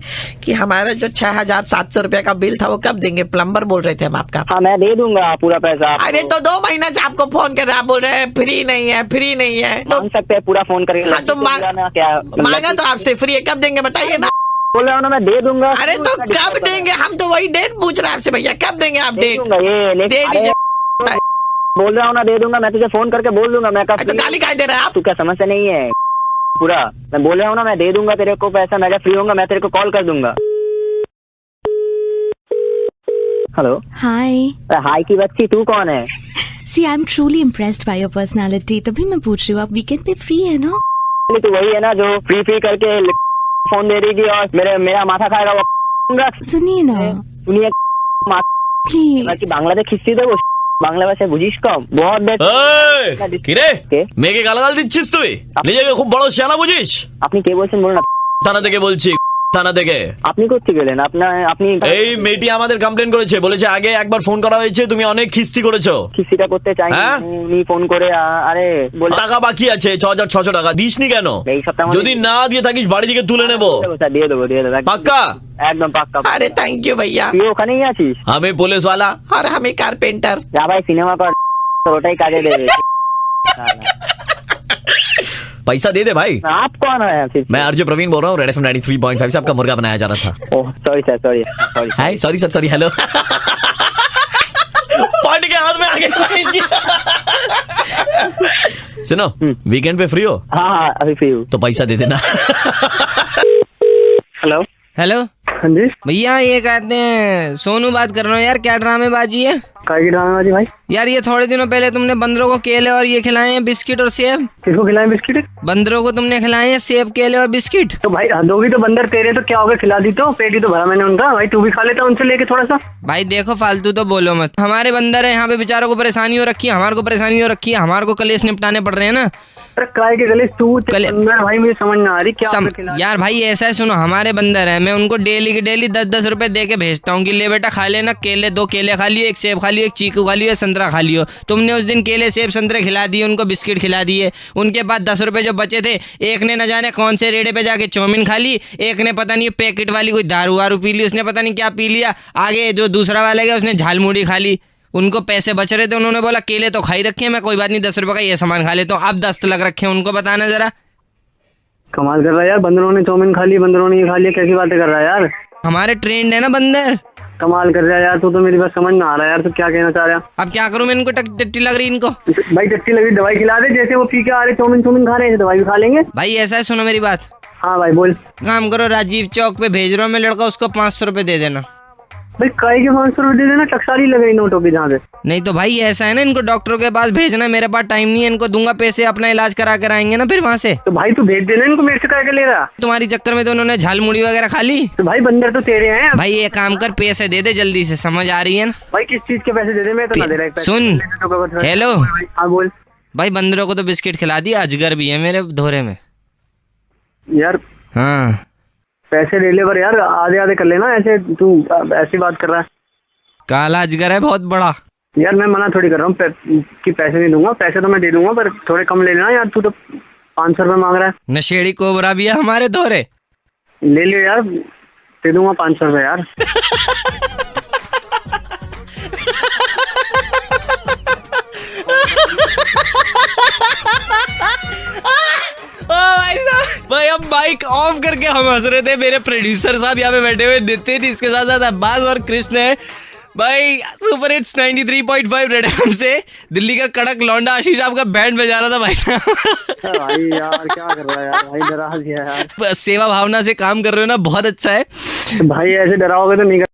कि हमारा जो 6,700 रुपया का बिल था वो कब देंगे? प्लम्बर बोल रहे थे हम आपका. हाँ मैं दे दूंगा पूरा पैसा. अरे तो 2 महीना से आपको फोन कर रहे, आप बोल रहे हैं फ्री नहीं है, फ्री नहीं है. तो मांग सकते हैं पूरा फोन करके. हाँ तो मांगा तो आपसे फ्री है, कब देंगे बताइए ना. बोल रहा हूँ ना मैं दे दूंगा. अरे तो कब देंगे? हम तो वही डेट पूछ रहे हैं आपसे भैया, कब देंगे आप डेट? ये दे दीजिए. बोल रहा हूँ ना दे दूंगा. मैं तुझे फोन करके बोल दूंगा. मैं तो गाली काय दे रहे हैं आप? तू क्या समझते नहीं है पूरा? मैं बोल रहा हूँ ना मैं दे दूंगा तेरे को पैसा. मैं जब फ्री होऊंगा मैं तेरे को कॉल कर दूंगा. हेलो. हाय की बच्ची, तू कौन है? See I am truly impressed by your personality, तभी मैं पूछ रही हूँ. आप वीकेंड पे फ्री है ना? तू वही है ना जो फ्री करके फोन दे रही और मेरा माथा खाएगा वो. सुनिए ना, सुनिए प्लीज. বাংলাদেশ খিস্তি দেবো. বাংলা ভাষায় বুঝিস কম. বহুত কিরে মেয়েকে গালাগাল দিচ্ছিস তুই? নিজেকে খুব বড় শেয়ানা বুঝিস? আপনি কে বলছেন বলুন না. থানা থেকে বলছি, থানা থেকে. আপনি কোথা গেলেন? আপনি এই মেয়েটি আমাদের কমপ্লেন করেছে, বলেছে আগে একবার ফোন করা হয়েছে, তুমি অনেক খিস্তি করেছো. খিস্তিটা করতে চাই উনি ফোন করে. আরে টাকা বাকি আছে 6,600 টাকা, দিসনি কেন? যদি না দিয়ে থাকিস বাড়ি থেকে তুলে নেবো. দিয়ে দেবো পাক্কা? একদম পাক্কা. अरे थैंक यू भैया. তুই ওখানেই আছিস? আমি পুলিশ वाला और हमें कारपेंटर. যা ভাই সিনেমা কর, ওটাই কাজে দেবে. पैसा दे दे भाई. आप कौन है? मैं आरजे प्रवीण बोल रहा हूँ, रेड एफएम 93.5 से आपका मुर्गा बनाया जा रहा था. Oh sorry sir, sorry. Hi sorry sir, sorry. Hello. Point के हाथ में आ गए. सुनो, वीकेंड पे फ्री हो? हाँ अभी फ्री हूँ. तो पैसा दे देना. हेलो. हाँ जी भैया, ये कहते हैं सोनू बात कर रहा हूँ यार. क्या ड्रामेबाजी है? काय की ड्रामेबाजी भाई? यार ये थोड़े दिनों पहले तुमने बंदरों को केले और ये खिलाए हैं, बिस्किट और सेब. किसको खिलाए बिस्किट? बंदरों को तुमने खिलाए हैं सेब, केले और बिस्किट. तो भाई हदोगी तो बंदर तेरे, तो क्या होगा? खिला दी तो पेट ही तो भरा मैंने उनका. भाई तू भी खा लेता उनसे लेके थोड़ा सा. भाई देखो, फालतू तो बोलो मत. हमारे बंदर है यहाँ पे, बेचारों को परेशानी हो रखी है, हमारे को परेशानी हो रखी है, हमारे को कलेश निपटाने पड़ रहे हैं ना. काय के गले तू भाई मुझे समझ ना आ रही क्या. यार भाई ऐसा है, सुनो, हमारे बंदर है, मैं उनको डेली के डेली 10-10 रुपए दे के भेजता हूँ कि ले बेटा खा लेना केले, 2 केले खा लियो, 1 सेब खा लियो, 1 चीकू खा लियो, संतरा खा लियो. तुमने उस दिन केले सेब संतरे खिला दिए, उनको बिस्किट खिला दिए. उनके बाद 10 रुपए जो बचे थे, एक ने न जाने कौन से रेड़े पे जाके चाउमीन खा ली, एक ने पता नहीं पैकेट वाली कोई दारू वारू पी ली, उसने पता नहीं क्या पी लिया. आगे जो दूसरा वाला गया उसने झालमुड़ी खा ली. उनको पैसे बच रहे थे, उन्होंने बोला केले तो खाई रखे हैं, मैं कोई बात नहीं 10 रुपए का ये सामान खा लेता हूँ. अब 10 लग रखे हैं, उनको बताना जरा. कमाल कर रहा है यार. बंदरों ने चाउमीन खा ली, बंदरों ने ये खा लिया, कैसी बातें कर रहा है यार. हमारे ट्रेंड है ना बंदर. कमाल कर रहा है यार. तू तो मेरी बात समझ ना आ रहा है यार. तू क्या कहना चाह रहा है? अब क्या करूं मैं? इनको टट्टी लग रही इनको. भाई टट्टी लग रही, दवाई खिला दे. जैसे वो पी के आ रहे चाउमीन खा रहे हैं, दवाई भी खा लेंगे. भाई ऐसा है, सुनो मेरी बात. हाँ भाई बोल. काम करो, राजीव चौक पे भेज रहा हूँ मैं लड़का, उसको 500 रुपए दे देना. भाई काय के 500 रुपए दे देना, टकसाली लगाई नोटों की जहाँ पे। नहीं तो भाई ऐसा है ना, इनको डॉक्टरों के पास भेजना, मेरे पास टाइम नहीं है, इनको दूंगा पैसे, अपना इलाज करा कर आएंगे ना फिर वहाँ से। तो भाई तू भेज देना इनको, मेरे से काय के ले रहा। तुम्हारी चक्कर में तो उन्होंने झाल मुड़ी वगैरह खा ली। तो भाई बंदर तो तेरे हैं। भाई ये काम कर, पैसे दे दे जल्दी से, समझ आ रही है ना। भाई किस चीज के पैसे दे दे, मैं तो ना दे रहा। सुन, हेलो, हाँ बोल। भाई बंदरों को तो बिस्किट खिला दिया, अजगर भी है मेरे धोरे में यार। हाँ पैसे ले ले पर यार, आधे आधे कर लेना, ऐसे तू ऐसी बात कर रहा है। काला अजगर है बहुत बड़ा। यार मैं मना थोड़ी कर रहा हूँ कि पैसे नहीं दूंगा, पैसे तो मैं दे दूंगा पर थोड़े कम ले लेना यार, तू तो 500 रुपए मांग रहा है। नशेड़ी कोबरा भी है हमारे धोरे, ले लियो यार, दे दूंगा 500 रुपए यार। भाई अब माइक ऑफ करके हम हंस रहे थे, मेरे प्रोड्यूसर साहब यहाँ पे बैठे हुए, नितिन, इसके साथ साथ अब्बास और कृष्ण है। भाई सुपर हिट्स 93.5 रेड एफएम से दिल्ली का कड़क लौंडा आशीष आपका बैंड बजा रहा था भाई साहब। भाई यार क्या कर रहा है यार, भाई डरा दिया यार। सेवा भावना से काम कर रहे हो ना, बहुत अच्छा है भाई, ऐसे डराओगे तो नहीं कर।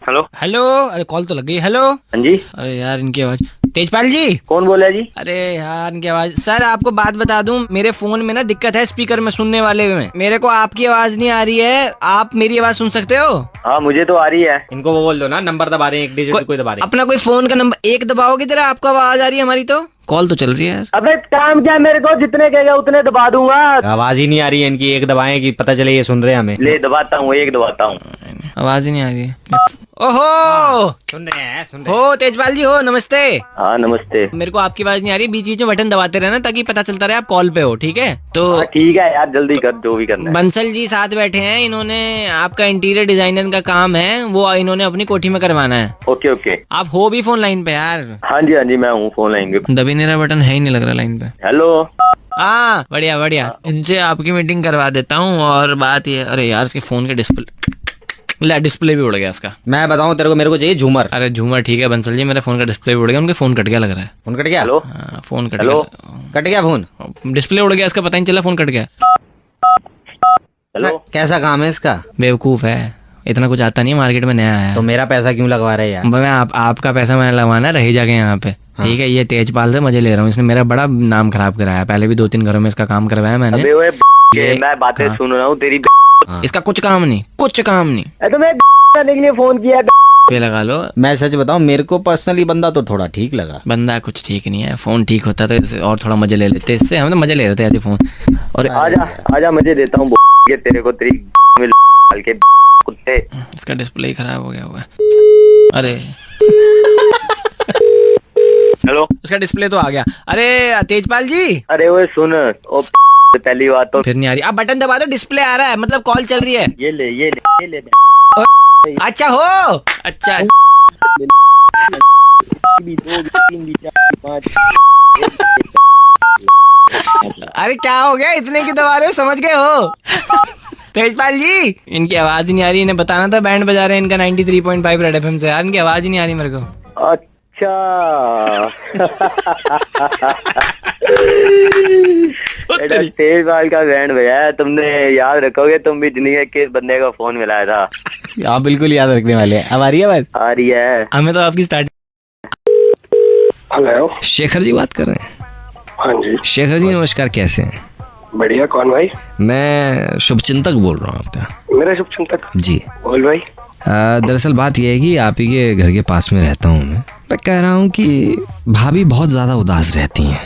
हेलो हेलो, अरे कॉल तो लग गई। हेलो, हाँ जी। अरे यार इनकी आवाज। तेजपाल जी, कौन बोल रहा है जी? अरे यार इनकी आवाज। सर आपको बात बता दूं, मेरे फोन में ना दिक्कत है स्पीकर में सुनने वाले में, मेरे को आपकी आवाज नहीं आ रही है, आप मेरी आवाज सुन सकते हो? हाँ मुझे तो आ रही है। इनको वो बोल दो ना, नंबर दबा रहे हैं, एक डिजिट कोई दबा रहे हैं। अपना कोई फोन का नंबर एक दबाओगे जरा, आपको आवाज आ रही है, हमारी तो कॉल तो चल रही है यार। अबे काम क्या, मेरे को जितने कहेगा उतने दबा दूंगा। आवाज ही नहीं आ रही है इनकी, एक दबाएं कि पता चले ये सुन रहे हैं हमें। ले दबाता हूँ, एक दबाता हूँ, आवाज ही नहीं आ रही है। ओहो, सुन रहे हैं, सुन रहे हैं। हो तेजपाल जी, हो नमस्ते। हाँ नमस्ते। मेरे को आपकी आवाज नहीं आ रही, बीच बीच में बटन दबाते रहना ताकि पता चलता रहे आप कॉल पे हो, ठीक है? तो ठीक है यार, जल्दी कर जो भी करना है। बंसल जी साथ बैठे हैं, इन्होंने आपका इंटीरियर डिजाइनर का काम है, वो इन्होंने अपनी कोठी में करवाना है। Okay okay. आप हो भी फोन लाइन पे यार? हाँ जी मैं हूँ फोन लाइन पे। दबी मेरा बटन है ही नहीं लग रहा लाइन पे। हेलो। हाँ बढ़िया बढ़िया, इनसे आपकी मीटिंग करवा देता हूँ। और बात ये, अरे यार इसके फोन के डिस्प्ले भी उड़ गया इसका। मैं बताऊं तेरे को, मेरे को चाहिए झूमर। अरे झूमर ठीक है बंसल जी, मेरे फोन का डिस्प्ले भी उड़ गया, उनके फोन कट गया लग रहा है। फोन कट गया? हेलो। Phone cut hello. गया। कट गया फोन? डिस्प्ले उड़ गया इसका, पता नहीं चला फोन कट गया। हेलो। कैसा काम है इसका? बेवकूफ है, इतना कुछ आता नहीं, मार्केट में नया है। तो मेरा पैसा क्यों लगवा रहे यार? मैं आपका पैसा मैंने लगवाना रही जाके यहाँ पे। हाँ। ठीक है, ये तेजपाल से मजे ले रहा हूँ, इसने मेरा बड़ा नाम खराब कराया, पहले भी 2-3 घरों में इसका काम करवाया मैंने। अबे ओए मैं बातें हाँ। सुन रहा हूँ तेरी। इसका कुछ काम नहीं, कुछ काम नहीं। तो मैं करने के लिए फोन किया। पे लगा लो। मैं सच बताऊं, मेरे को पर्सनली बंदा तो थोड़ा ठीक लगा। बंदा कुछ ठीक नहीं है, फोन ठीक होता तो इससे और थोड़ा मजे ले लेते, इससे हम तो मजे ले रहे थे फोन। और आजा मजे देता हूँ तेरे को, तेरी में डाल के कुत्ते। इसका डिस्प्ले ही खराब हो गया हुआ है। अरे हेलो, इसका डिस्प्ले तो आ गया। अरे तेजपाल जी, अरे वो सुन, पहली बात तो फिर नहीं आ रही, आप बटन दबा दो, डिस्प्ले आ रहा है, मतलब कॉल चल रही है। ये ले अच्छा हो, अच्छा अरे क्या हो गया, इतने की दबा रहे हो, समझ गए हो? तेजपाल जी, इनकी आवाज ही नहीं आ रही, इन्हें बताना था बैंड बजा रहे हैं इनका 93.5 रेड एफएम से, यार इनकी आवाज ही नहीं आ रही मेरे को। अच्छा तेजपाल का बैंड बजाया तुमने, याद रखोगे तुम भी, जिंदगी में किस बंदे का फोन मिलाया था? आप बिल्कुल याद रखने वाले हैं। अब आ रही है बात? आ रही है। हमें तो आपकी स्टार्ट। हेलो, शेखर जी बात कर रहे हैं? हाँ जी। शेखर जी नमस्कार, कैसे हैं? बढ़िया। कौन भाई? मैं शुभचिंतक बोल रहा हूँ आपका। मेरा शुभचिंतक जी। बोल भाई। दरअसल बात यह है कि आप ही के घर के पास में रहता हूँ मैं कह रहा हूँ कि भाभी बहुत ज्यादा उदास रहती हैं।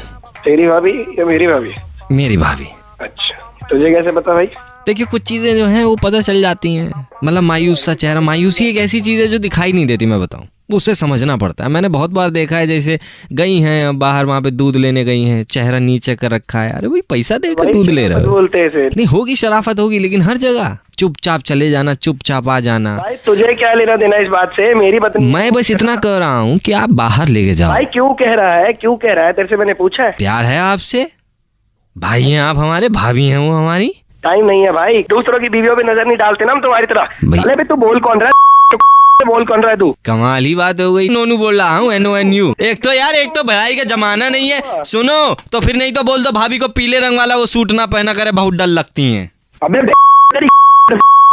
तेरी भाभी या मेरी भाभी? मेरी भाभी। अच्छा, तुझे कैसे पता भाई? देखिए कुछ चीजें जो हैं वो पता चल जाती हैं, मतलब मायूस सा चेहरा, मायूसी एक ऐसी चीज है जो दिखाई नहीं देती, मैं बताऊं, उसे समझना पड़ता है। मैंने बहुत बार देखा है, जैसे गई हैं बाहर, वहाँ पे दूध लेने गई हैं, चेहरा नीचे कर रखा है, अरे भाई पैसा देकर दूध ले रहे हो, बोलते हैं नहीं होगी शराफत होगी, लेकिन हर जगह चुपचाप चले जाना, चुपचाप आ जाना। भाई तुझे क्या लेना देना इस बात से? मेरी पत्नी। मैं बस इतना कह रहा हूँ कि आप बाहर लेके जाओ। भाई क्यों कह रहा है, क्यों कह रहा है? तेरे से मैंने पूछा है? प्यार है आपसे, भाई हैं आप हमारे, भाभी हैं वो हमारी। टाइम नहीं है भाई, दूसरों की बीवियों पे नजर नहीं डालते ना हम तुम्हारी तरह। अरे भाई तू बोल कौन रहा है? बोल कौन रहा है तू? कमाल ही बात हो गई, नोनू बोल रहा हूँ, NONU। एक तो भलाई का जमाना नहीं है, सुनो तो फिर, नहीं तो बोल दो भाभी को पीले रंग वाला वो सूट ना पहना करे, बहुत डर लगती हैं। अबे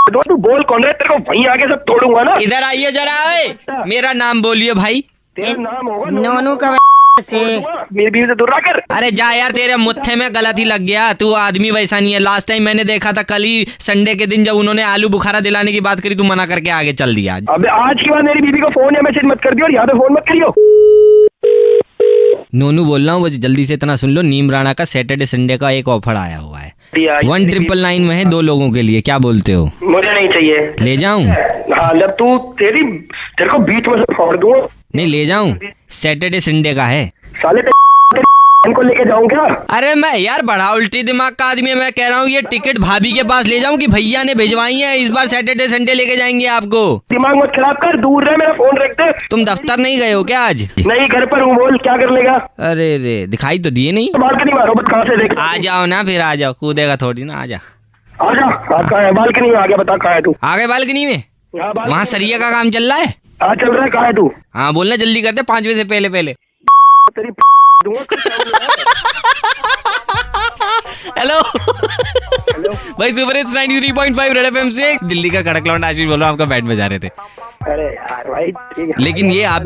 तू बोल कौन है? तेरे को वहीं आके सब तोड़ूंगा ना। इधर आइए जरा, ओए मेरा नाम बोलिए भाई। तेरा नाम होगा नोनू का से। मेरी बीवी से दूर रह कर। अरे जा यार, तेरे मुट्ठे में गलत ही लग गया। तू आदमी वैसा नहीं है। लास्ट टाइम मैंने देखा था कल ही संडे के दिन, जब उन्होंने आलू बुखारा दिलाने की बात करी, तू मना करके आगे चल दिया। अबे आज की बात मेरी बीवी को फोन या मैसेज मत कर दियो और यहाँ पे फोन मत करियो। नोनू बोल रहा हूँ, वो जल्दी से इतना सुन लो। नीम राणा का सैटरडे संडे का एक ऑफर आया हुआ है। 1999 में है 2 लोगों के लिए। क्या बोलते हो? मुझे नहीं चाहिए। ले जाऊं? हाँ, जब तू तेरे को बीच में से फोड़ दूँ। नहीं ले जाऊं, सैटरडे संडे का है। साले इनको लेके जाऊं क्या? अरे मैं यार बड़ा उल्टी दिमाग का आदमी है। मैं कह रहा हूँ ये टिकट भाभी के पास ले जाऊं कि भैया ने भिजवाई है। इस बार सैटरडे संडे लेके जाएंगे आपको। दिमाग मत खराब कर, दूर रह, मेरा फोन रख दे। तुम दफ्तर नहीं गए हो क्या आज? नहीं, घर पर हूँ। बोल क्या कर लेगा? अरे रे, दिखाई तो दिए नहीं। बालकनी मारो, बस कहाँ से देख। आ जाओ ना, फिर आ जाओ। कूदेगा थोड़ी ना, आ जा। कहाँ है? बालकनी में आ गया, बता कहाँ है तू? आ गए बालकनी में? वहाँ सरिया का काम चल रहा है। हाँ चल रहा है। कहाँ है तू? हाँ बोलना जल्दी करते, 5 बजे से पहले। हेलो भाई, सुपर हिट्स 93.5 रेड एफएम से दिल्ली का कड़क लौंडा आशीष बोल रहा हूँ। आपका बैंड बजा रहे थे। अरे यार भाई ठीक है। लेकिन ये आप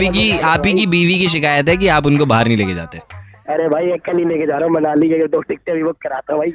ही की बीवी की शिकायत है कि आप उनको बाहर नहीं लेके जाते। अरे भाई एक कल ही लेके जा रहा हूँ मनाली के, 2 टिकटें भी बुक कराता भाई।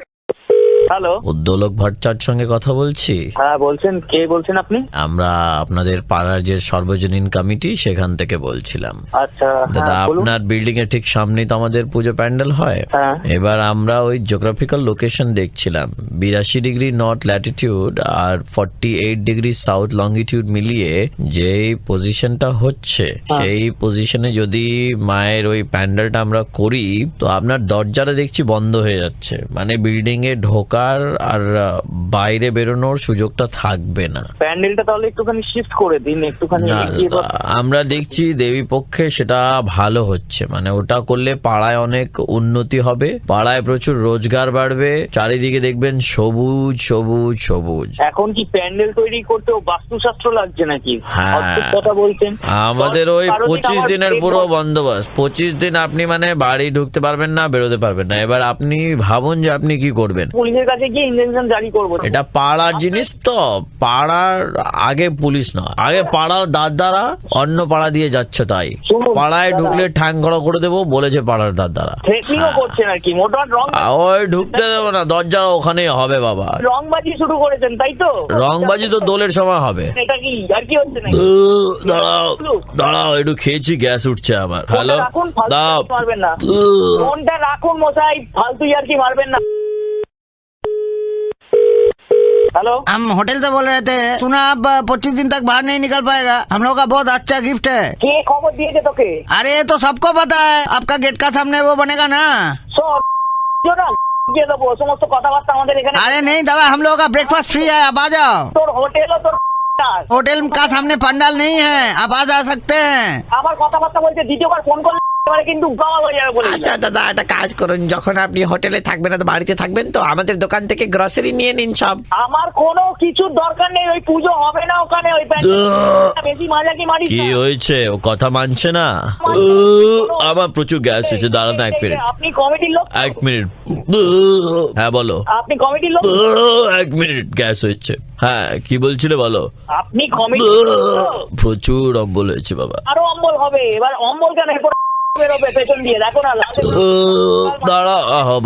হ্যালো, উদ্দোলক ভট্টাচার্যের সঙ্গে কথা বলছি। হ্যাঁ বলছেন, কে বলছেন আপনি? আমরা আপনাদের পাড়ার যে সর্বজনীন কমিটি সেখান থেকে বলছিলাম। আচ্ছা দাদা, হ্যাঁ, বলুন। আপনার বিল্ডিং এর ঠিক সামনেই তো আমাদের পুজো প্যান্ডেল হয়। হ্যাঁ। এবার আমরা ওই জিওগ্রাফিক্যাল লোকেশন দেখছিলাম, 82 ডিগ্রি নর্থ ল্যাটিটিউড আর 48 ডিগ্রি সাউথ লঙ্গিটিউড মিলিয়ে যেই পজিশনটা হচ্ছে, সেই পজিশনে যদি মায়ের ওই প্যান্ডেলটা আমরা করি, তো আপনার দরজাটা দেখছি বন্ধ হয়ে যাচ্ছে। মানে বিল্ডিং এ ঢোকার আর বাইরে বেরোনোর সুযোগটা থাকবে না। প্যান্ডেলটা তাহলে একটুখানি শিফট করে দিন, একটুখানি না, এগিয়ে বা- আমরা দেখছি দেবী পক্ষে সেটা ভালো হচ্ছে। মানে ওটা করলে পাড়ায় অনেক উন্নতি হবে, পাড়ায় প্রচুর রোজগার বাড়বে, চারিদিকে দেখবেন সবুজ সবুজ সবুজ। এখন কি প্যান্ডেল তৈরি করতেও বাস্তুশাস্ত্র লাগছে নাকি? হ্যাঁ। অদ্ভুত কথা বলছেন। আমাদের ওই কারণ এটা 25 আমার দিনের পেট পুরো ভর্তি। বন্দোবস্ত। 25 দিন আপনি মানে বাড়ি ঢুকতে পারবেন না, বেরোতে পারবেন না। এবার আপনি ভাবুন যে আপনি কি করবেন। পুলিশের কাছে গিয়ে ইনজেকশন জারি করবো। এটা পাড়ার জিনিস তো, পাড়ার আগে পুলিশ নয়, আগে পাড়ার দাদারা অন্য পাড়া দিয়ে যাচ্ছে, তাই পাড়ায় ঢুকলে ঠ্যাং খড়া করে দেবো বলেছে পাড়ার দাদারা। থ্রেটনিংও করছেন আর কি, মোটর রং ওই ঢুকতে দেবো না, দরজা ওখানেই হবে বাবা। রংবাজি শুরু করেছেন তাই তো? রংবাজি তো দোলের সময় হবে। এটা কি আর কি হচ্ছে নাকি? দাঁড়াও দাঁড়াও, একটু খেয়েছি, গ্যাস উঠছে আমার। হ্যালো, রাখুন, ফালতু দাও। ইয়ার্কি মারবেন না। ফোনটা রাখুন মশাই, ফালতু ইয়ার্কি মারবেন না। हेलो, हम होटल से बोल रहे थे, सुना आप 25 दिन तक बाहर नहीं निकल पाएगा। हम लोग का बहुत अच्छा गिफ्ट है। কে খবর দিয়েছে তোকে? अरे तो सबको पता है, आपका गेट का सामने वो बनेगा ना। দিয়ে দেবো সমস্ত কথাবার্তা আমাদের এখানে। अरे नहीं दादा, हम लोगों का ब्रेकफास्ट फ्री है, आप आ जाओ। তোর হোটেল তোর होटल का सामने पंडाल नहीं है, आप आ जा सकते हैं। আবার কথাবার্তা বলছে, দ্বিতীয়বার ফোন করলে এবারে কিন্তু গাওয়া হয়ে যাবে বলে। আচ্ছা দাদা, একটা কাজ করুন, যখন আপনি হোটেলে থাকবেন না তো বাড়িতে থাকবেন তো, আমাদের দোকান থেকে গ্রসারি নিয়ে নিন সব। আমার কোনো কিছুর দরকার নেই, ওই পুজো হবে না ওখানে, ওই বেশি মাজা কি মারিস কি না। হয়েছে? ও কথা মানছে না। আমার প্রচুর গ্যাস হয়েছে, দাঁড়ান এক মিনিট। আপনি কমিটির লোক? 1 মিনিট। হ্যাঁ বলো। আপনি কমিটির লোক? 1 মিনিট, গ্যাস হচ্ছে। হ্যাঁ কি বলছিলে বলো। আপনি কমিটি? প্রচুর অম্বল হয়েছে বাবা। আরো অম্বল হবে। এবার অম্বল কেন বেরোবে পেছন দিয়ে, দেখো না। দাঁড়া,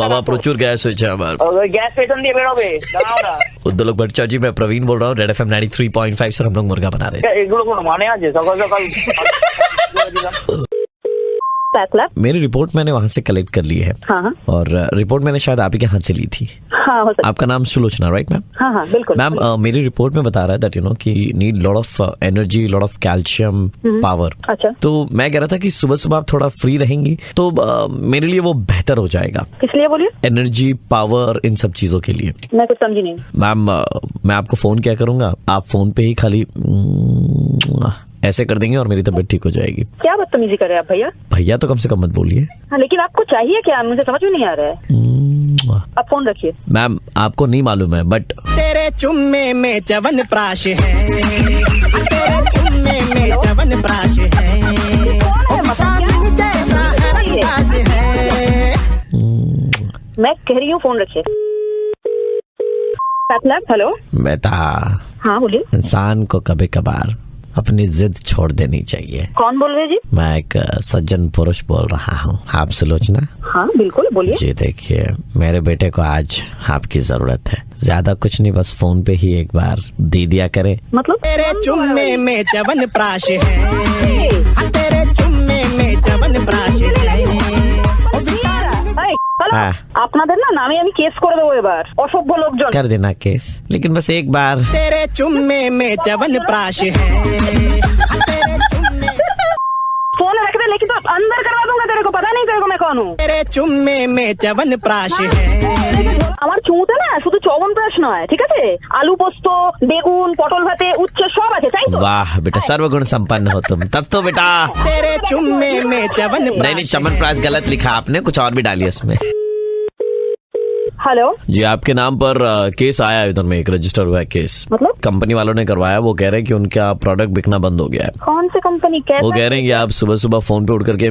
বাবা প্রচুর গ্যাস হয়েছে আমার। ওই গ্যাস পেছন দিয়ে বেরোবে, দাঁড়াও না। उद्दोलक भट्टाचार्य जी, मैं प्रवीण बोल रहा हूँ, रेड एफएम 93.5 से हम लोग मुर्गा बना रहे हैं। এগুলো কোনো মানে আছে? সকাল সকাল मेरी रिपोर्ट मैंने वहाँ से कलेक्ट कर ली है। हाँ। और रिपोर्ट मैंने शायद आप ही के हाथ से ली थी। हाँ हो सकता। आपका नाम सुलोचना, राइट मैम? हाँ हाँ बिल्कुल। मैम मेरी रिपोर्ट में बता रहा है दैट यू नो कि need lot of energy, lot of calcium, power. अच्छा। तो मैं कह रहा था कि सुबह सुबह आप थोड़ा फ्री रहेंगी तो मेरे लिए वो बेहतर हो जाएगा। किस लिए बोलिए? एनर्जी, पावर, इन सब चीजों के लिए। मैं कुछ समझी नहीं। मैम मैं आपको फोन क्या करूंगा, आप फोन पे ही खाली ऐसे कर देंगे और मेरी तबीयत ठीक हो जाएगी। क्या बदतमीजी कर रहे हैं आप भैया? भैया तो कम से कम मत बोलिए। हाँ, लेकिन आपको चाहिए क्या, मुझे समझ में नहीं आ रहा है। आप फोन रखिए। मैम आपको नहीं मालूम है बट तेरे चुम्मे में चवन प्राश है, तेरे चुम्मे में चवन प्राश है, जैसा हरंदाज है। मैं कह रही हूँ फोन रखिए। हेलो बेटा, हाँ बोलिए। इंसान को कभी कभार अपनी जिद छोड़ देनी चाहिए। कौन बोल रहे जी? मैं एक सज्जन पुरुष बोल रहा हूँ, आप सुलोचना। हाँ बिल्कुल बोलिए। जी देखिए, मेरे बेटे को आज आपकी जरूरत है। ज्यादा कुछ नहीं, बस फोन पे ही एक बार दे दिया करे। मतलब तेरे चुम्मे में चवन प्राश है, तेरे चुम्मे में चवन प्राश है। हाँ। আপনাদের না নামে আমি কেস করে দেবো এবার, অসভ্য লোকজন। कर देना केस, लेकिन बस एक बार। तेरे चुम्मे में चवन प्राश है। फोन रख दे, लेकिन तो अंदर करवा दूंगा तेरे को, पता नहीं तेरे को मैं कौन हूँ। तेरे चुम्मे में चवन प्राश है। আমার চুমুতে না শুধু চবনপ্রাশ নয়, ঠিক আছে, আলু পোস্ত, বেগুন, পটল ভাতে, উচ্ছে সব আছে, তাই তো? वाह बेटा, सर्वगुण संपन्न हो तुम। तब तो बेटा तेरे चुम्मे में चवन नहीं, चमनप्राश गलत लिखा आपने, कुछ और भी डालिए उसमें। हेलो जी, आपके नाम पर केस आया है, इधर में एक रजिस्टर हुआ है केस। मतलब कंपनी वालों ने करवाया। वो कह रहे हैं कि उनका प्रोडक्ट बिकना बंद हो गया है। कौन सी कंपनी? वो कह रहे हैं कि आप सुबह सुबह फोन पे उठ करके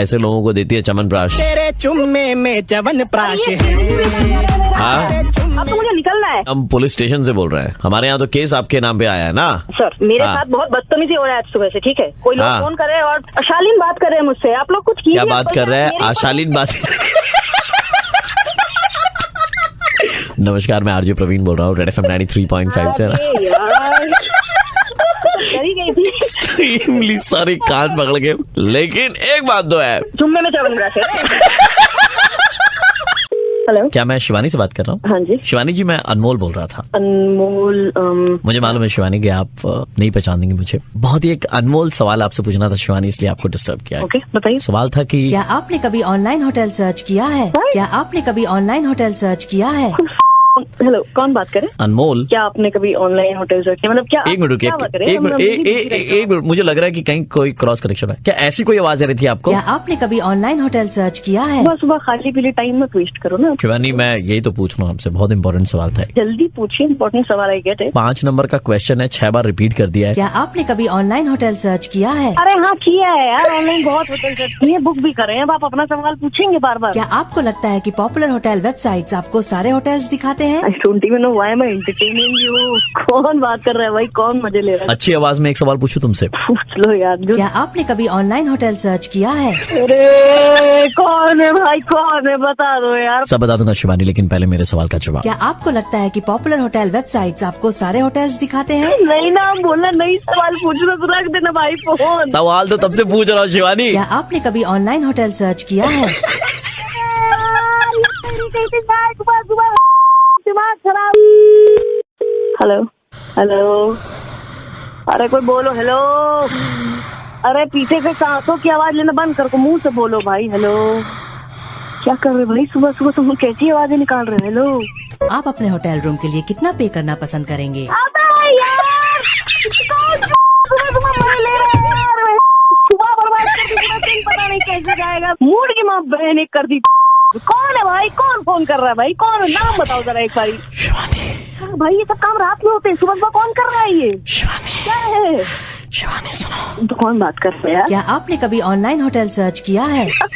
ऐसे लोगों को देती है चमनप्राश। तेरे चुम्मे में चवन प्राश है। हाँ, अब तो मुझे निकलना है। हम पुलिस स्टेशन से बोल रहे हैं। हमारे यहाँ तो केस आपके नाम पे आया है ना। सर मेरे हाँ। साथ बहुत बदतमीजी हो रहा है आज सुबह से, ठीक है? कोई लोग हाँ। फोन कर रहे हैं और अशालीन बात कर रहे हैं मुझसे। आप लोग कुछ क्या बात कर रहे हैं? आशालीन बात। नमस्कार, मैं आरजे प्रवीण बोल रहा हूँ, रेड एफएम 93.5 से। एक्सट्रीमली सॉरी, कान पकड़ के, लेकिन एक बात तो है, जुम्मे में चवन प्राश है। हेलो, क्या मैं शिवानी से बात कर रहा हूँ? हाँ जी शिवानी जी, मैं अनमोल बोल रहा था। अनमोल? मुझे मालूम है शिवानी कि आप नहीं पहचानेंगे मुझे। बहुत ही एक अनमोल सवाल आपसे पूछना था शिवानी, इसलिए आपको डिस्टर्ब किया है। ओके बताइए। सवाल था कि क्या आपने कभी ऑनलाइन होटल सर्च किया है? क्या आपने कभी ऑनलाइन होटल सर्च किया है? हेलो, कौन बात करे? अनमोल, क्या आपने कभी ऑनलाइन होटल सर्च किया? मतलब क्या? एक मिनट रुकिए, एक मिनट, मुझे लग रहा है कि कहीं कोई क्रॉस कनेक्शन है। क्या ऐसी कोई आवाज आ रही थी आपको? क्या आपने कभी ऑनलाइन होटल सर्च किया है? सुबह सुबह खाली पीली टाइम में वेस्ट करो ना। शिवानी, मैं यही तो पूछ रहा हूँ आपसे, बहुत इंपॉर्टेंट सवाल था। जल्दी पूछिए, इंपॉर्टेंट सवाल आई गेट है। 5 नंबर का क्वेश्चन है, 6 बार रिपीट कर दिया है। क्या आपने कभी ऑनलाइन होटल सर्च किया है? अरे हाँ किया है यार, ऑनलाइन बहुत होटल सर्च किए, बुक भी करे हैं। आप अपना सवाल पूछेंगे बार बार। क्या आपको लगता है कि पॉपुलर होटल वेबसाइट्स आपको सारे होटल्स दिखाते हैं? I don't even know why am I entertaining you? कौन बात कर रहा है भाई? कौन मजे ले रहा है? अच्छी आवाज में एक सवाल पूछूं तुमसे? पूछ लो यार। क्या आपने कभी ऑनलाइन होटल सर्च किया है? अरे कौन है भाई, कौन है? बता दो यार। सब बता दूंगा शिवानी, लेकिन पहले मेरे सवाल का जवाब। क्या आपको लगता है कि पॉपुलर होटल वेबसाइट्स आपको सारे होटल्स दिखाते हैं? नहीं ना, बोलना नहीं, सवाल पूछ लो तो रख देना भाई फोन। सवाल तो तब से पूछ रहा हूँ शिवानी। क्या आपने कभी ऑनलाइन होटल सर्च किया है? दिमाग खराब। हेलो हेलो, अरे कोई बोलो। हेलो, अरे पीछे से सांसों की आवाज लेना बंद कर, को मुंह से बोलो भाई। हेलो, क्या कर रहे भाई? सुबह सुबह तुम कैसी आवाजें निकाल रहे हो? हेलो, आप अपने होटल रूम के लिए कितना पे करना पसंद करेंगे? अबे यार, सुबह बर्बाद कर दी पूरा दिन, पता नहीं कैसे जाएगा। मूड की माँ बहन एक कर दी। कौन है भाई? कौन फोन कर रहा है भाई? कौन है? नाम बताओ जरा एक बारी। शिवानी। भाई ये सब काम रात में होते हैं, सुबह सुबह कौन कर रहा है ये? शिवानी। क्या है? शिवानी सुनो। तो कौन बात कर रहा है यार? क्या आपने कभी ऑनलाइन होटल सर्च किया है? यार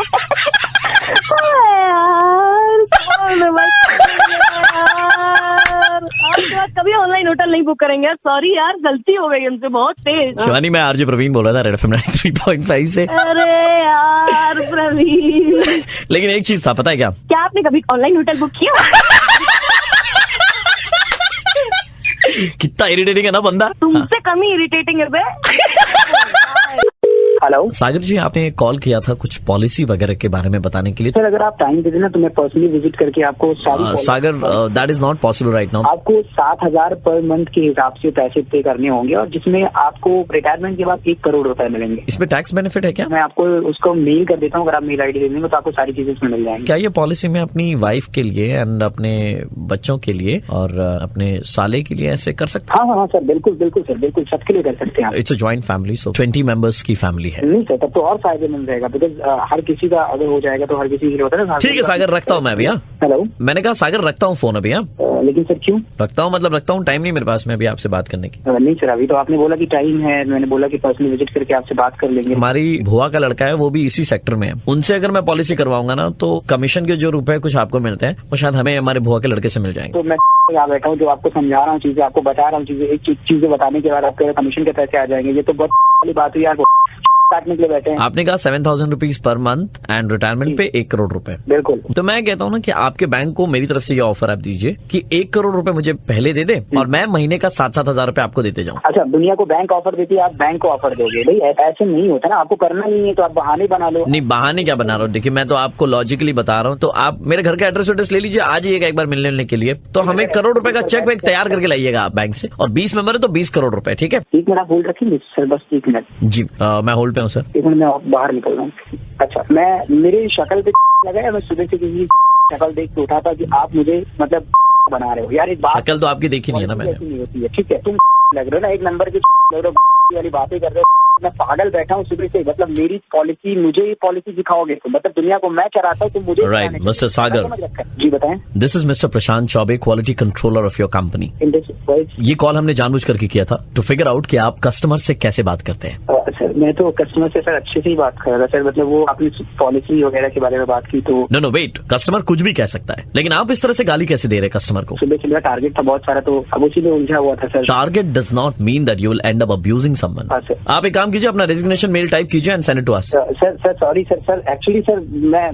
कौन है भाई? आपके बाद कभी ऑनलाइन होटल नहीं बुक करेंगे यार। सॉरी यार, गलती हो गई हमसे बहुत तेज। शिवानी, मैं आरजे प्रवीण बोल रहा था, रेड एफएम 93.5 से। अरे यार प्रवीण, लेकिन एक चीज था, पता है क्या? क्या आपने कभी ऑनलाइन होटल बुक किया? कितना इरिटेटिंग है ना बंदा। तुमसे कम ही इरिटेटिंग है बे। हेलो सागर जी, आपने कॉल किया था कुछ पॉलिसी वगैरह के बारे में बताने के लिए। सर अगर आप टाइम दे देना तो मैं पर्सनली विजिट करके आपको sorry Sagar, that is not possible right now. आपको 7,000 पर मंथ के हिसाब से पैसे पे करने होंगे और जिसमें आपको रिटायरमेंट के बाद 1 करोड़ रुपए मिलेंगे। इसमें टैक्स बेनिफिट है क्या? मैं आपको उसको मेल कर देता हूँ, अगर आप मेल आईडी दे देंगे तो आपको सारी चीजें इसमें मिल जाएंगी। क्या ये पॉलिसी में अपनी वाइफ के लिए एंड अपने बच्चों के लिए और अपने साले के लिए ऐसे कर सकते? हाँ हाँ सर, बिल्कुल बिल्कुल सर, बिल्कुल सबके लिए कर सकते हैं। It's a joint family, so 20 members की फैमिली है। नहीं सर, तब तो और फायदेमंद रहेगा, बिकॉज हर किसी का अगर हो जाएगा तो हर किसी के लिए होता है ना। ठीक है सागर, रखता हूँ मैं अभी। हेलो, मैंने कहा सागर रखता हूँ फोन अभी। लेकिन सर क्यों रखता हूँ? मतलब रखता हूँ, टाइम नहीं मेरे पास में अभी आपसे बात करने की। नहीं सर, अभी तो आपने बोला कि टाइम है, मैंने बोला कि पर्सनली विजिट करके आपसे बात कर लेंगे। हमारी भुआ का लड़का है, वो भी इसी सेक्टर में है, उनसे अगर मैं पॉलिसी करवाऊंगा ना तो कमीशन के जो रुपए कुछ आपको मिलते हैं वो शायद हमें हमारे भुआ के लड़के से मिल जाएंगे। तो मैं यहाँ बैठा हूँ, जो आपको समझा रहा हूँ चीजें, आपको बता रहा हूँ चीजें, एक चीजें बताने के बाद आपके कमीशन के पैसे आ जाएंगे, ये तो बहुत वाली बात हुई यार। काटने के लिए बैठे हैं। आपने कहा 7,000 rupees per month and retirement पे 1 करोड़ रुपए। बिल्कुल। तो मैं कहता हूँ ना कि आपके बैंक को मेरी तरफ से ये ऑफर आप दीजिए कि 1 करोड़ रुपए मुझे पहले दे दे और मैं महीने का 7-7 हजार रुपए आपको देते जाऊँ। अच्छा, दुनिया को बैंक ऑफर देती है, आप बैंक को ऑफर दोगे? भाई ऐसे नहीं होता ना, आपको करना नहीं है तो आप बहाने बना लो। नहीं, बहाने क्या बना रहा हूँ, देखिए मैं तो आपको लॉजिकली बता रहा हूँ। तो आप मेरे घर का एड्रेस ले लीजिए, आज ही एक बार मिलने के लिए। तो हमें 1 करोड़ रुपए का चेक बैग तैयार करके लाइएगा आप बैंक से, और 20 मेंबर है तो 20 करोड़ रुपए। ठीक है, 1 मिनट होल्ड रखेंगे सर, बस 1 मिनट। जी मैं होल्ड पे हूँ सर। 1 मिनट में बाहर निकल रहा हूँ। अच्छा, मैं मेरी शक्ल पे लगा है, मैं सुबह से किसी शक्ल देख के उठा था कि आप मुझे मतलब बना रहे हो यार। एक बात, शक्ल तो आपकी देखी नहीं है ना मैंने। नहीं होती है, ठीक है, तुम लग रहे हो ना, एक नंबर की लग रहे हो, वाली बातें कर रहे हो। मैं पागल बैठा हूँ सुबह से, मतलब मेरी पॉलिसी, मुझे ये पॉलिसी सिखाओगे तो मतलब दुनिया को मैं चलाता हूँ, तो मुझे राइट। मिस्टर सागर, जी बताएं। This is mister Prashant Choubey, quality controller of your company. ये कॉल हमने जानबूझ करके किया था टू फिगर आउट कि आप कस्टमर से कैसे बात करते हैं। सर मैं तो कस्टमर से सर अच्छे से ही बात कर रहा था सर, मतलब वो आपने पॉलिसी वगैरह के बारे में बात की तो। नो वेट, कस्टमर कुछ भी कह सकता है, लेकिन आप इस तरह से गाली कैसे दे रहे कस्टमर को? सुबह सुबह टारगेट था बहुत सारा, तो अब उसी में उलझा हुआ था sir. Target does not mean that you will end up abusing someone. आप एक काम कीजिए, अपना रेजिग्नेशन मेल टाइप कीजिए and send it to us. Sir sorry sir, actually sir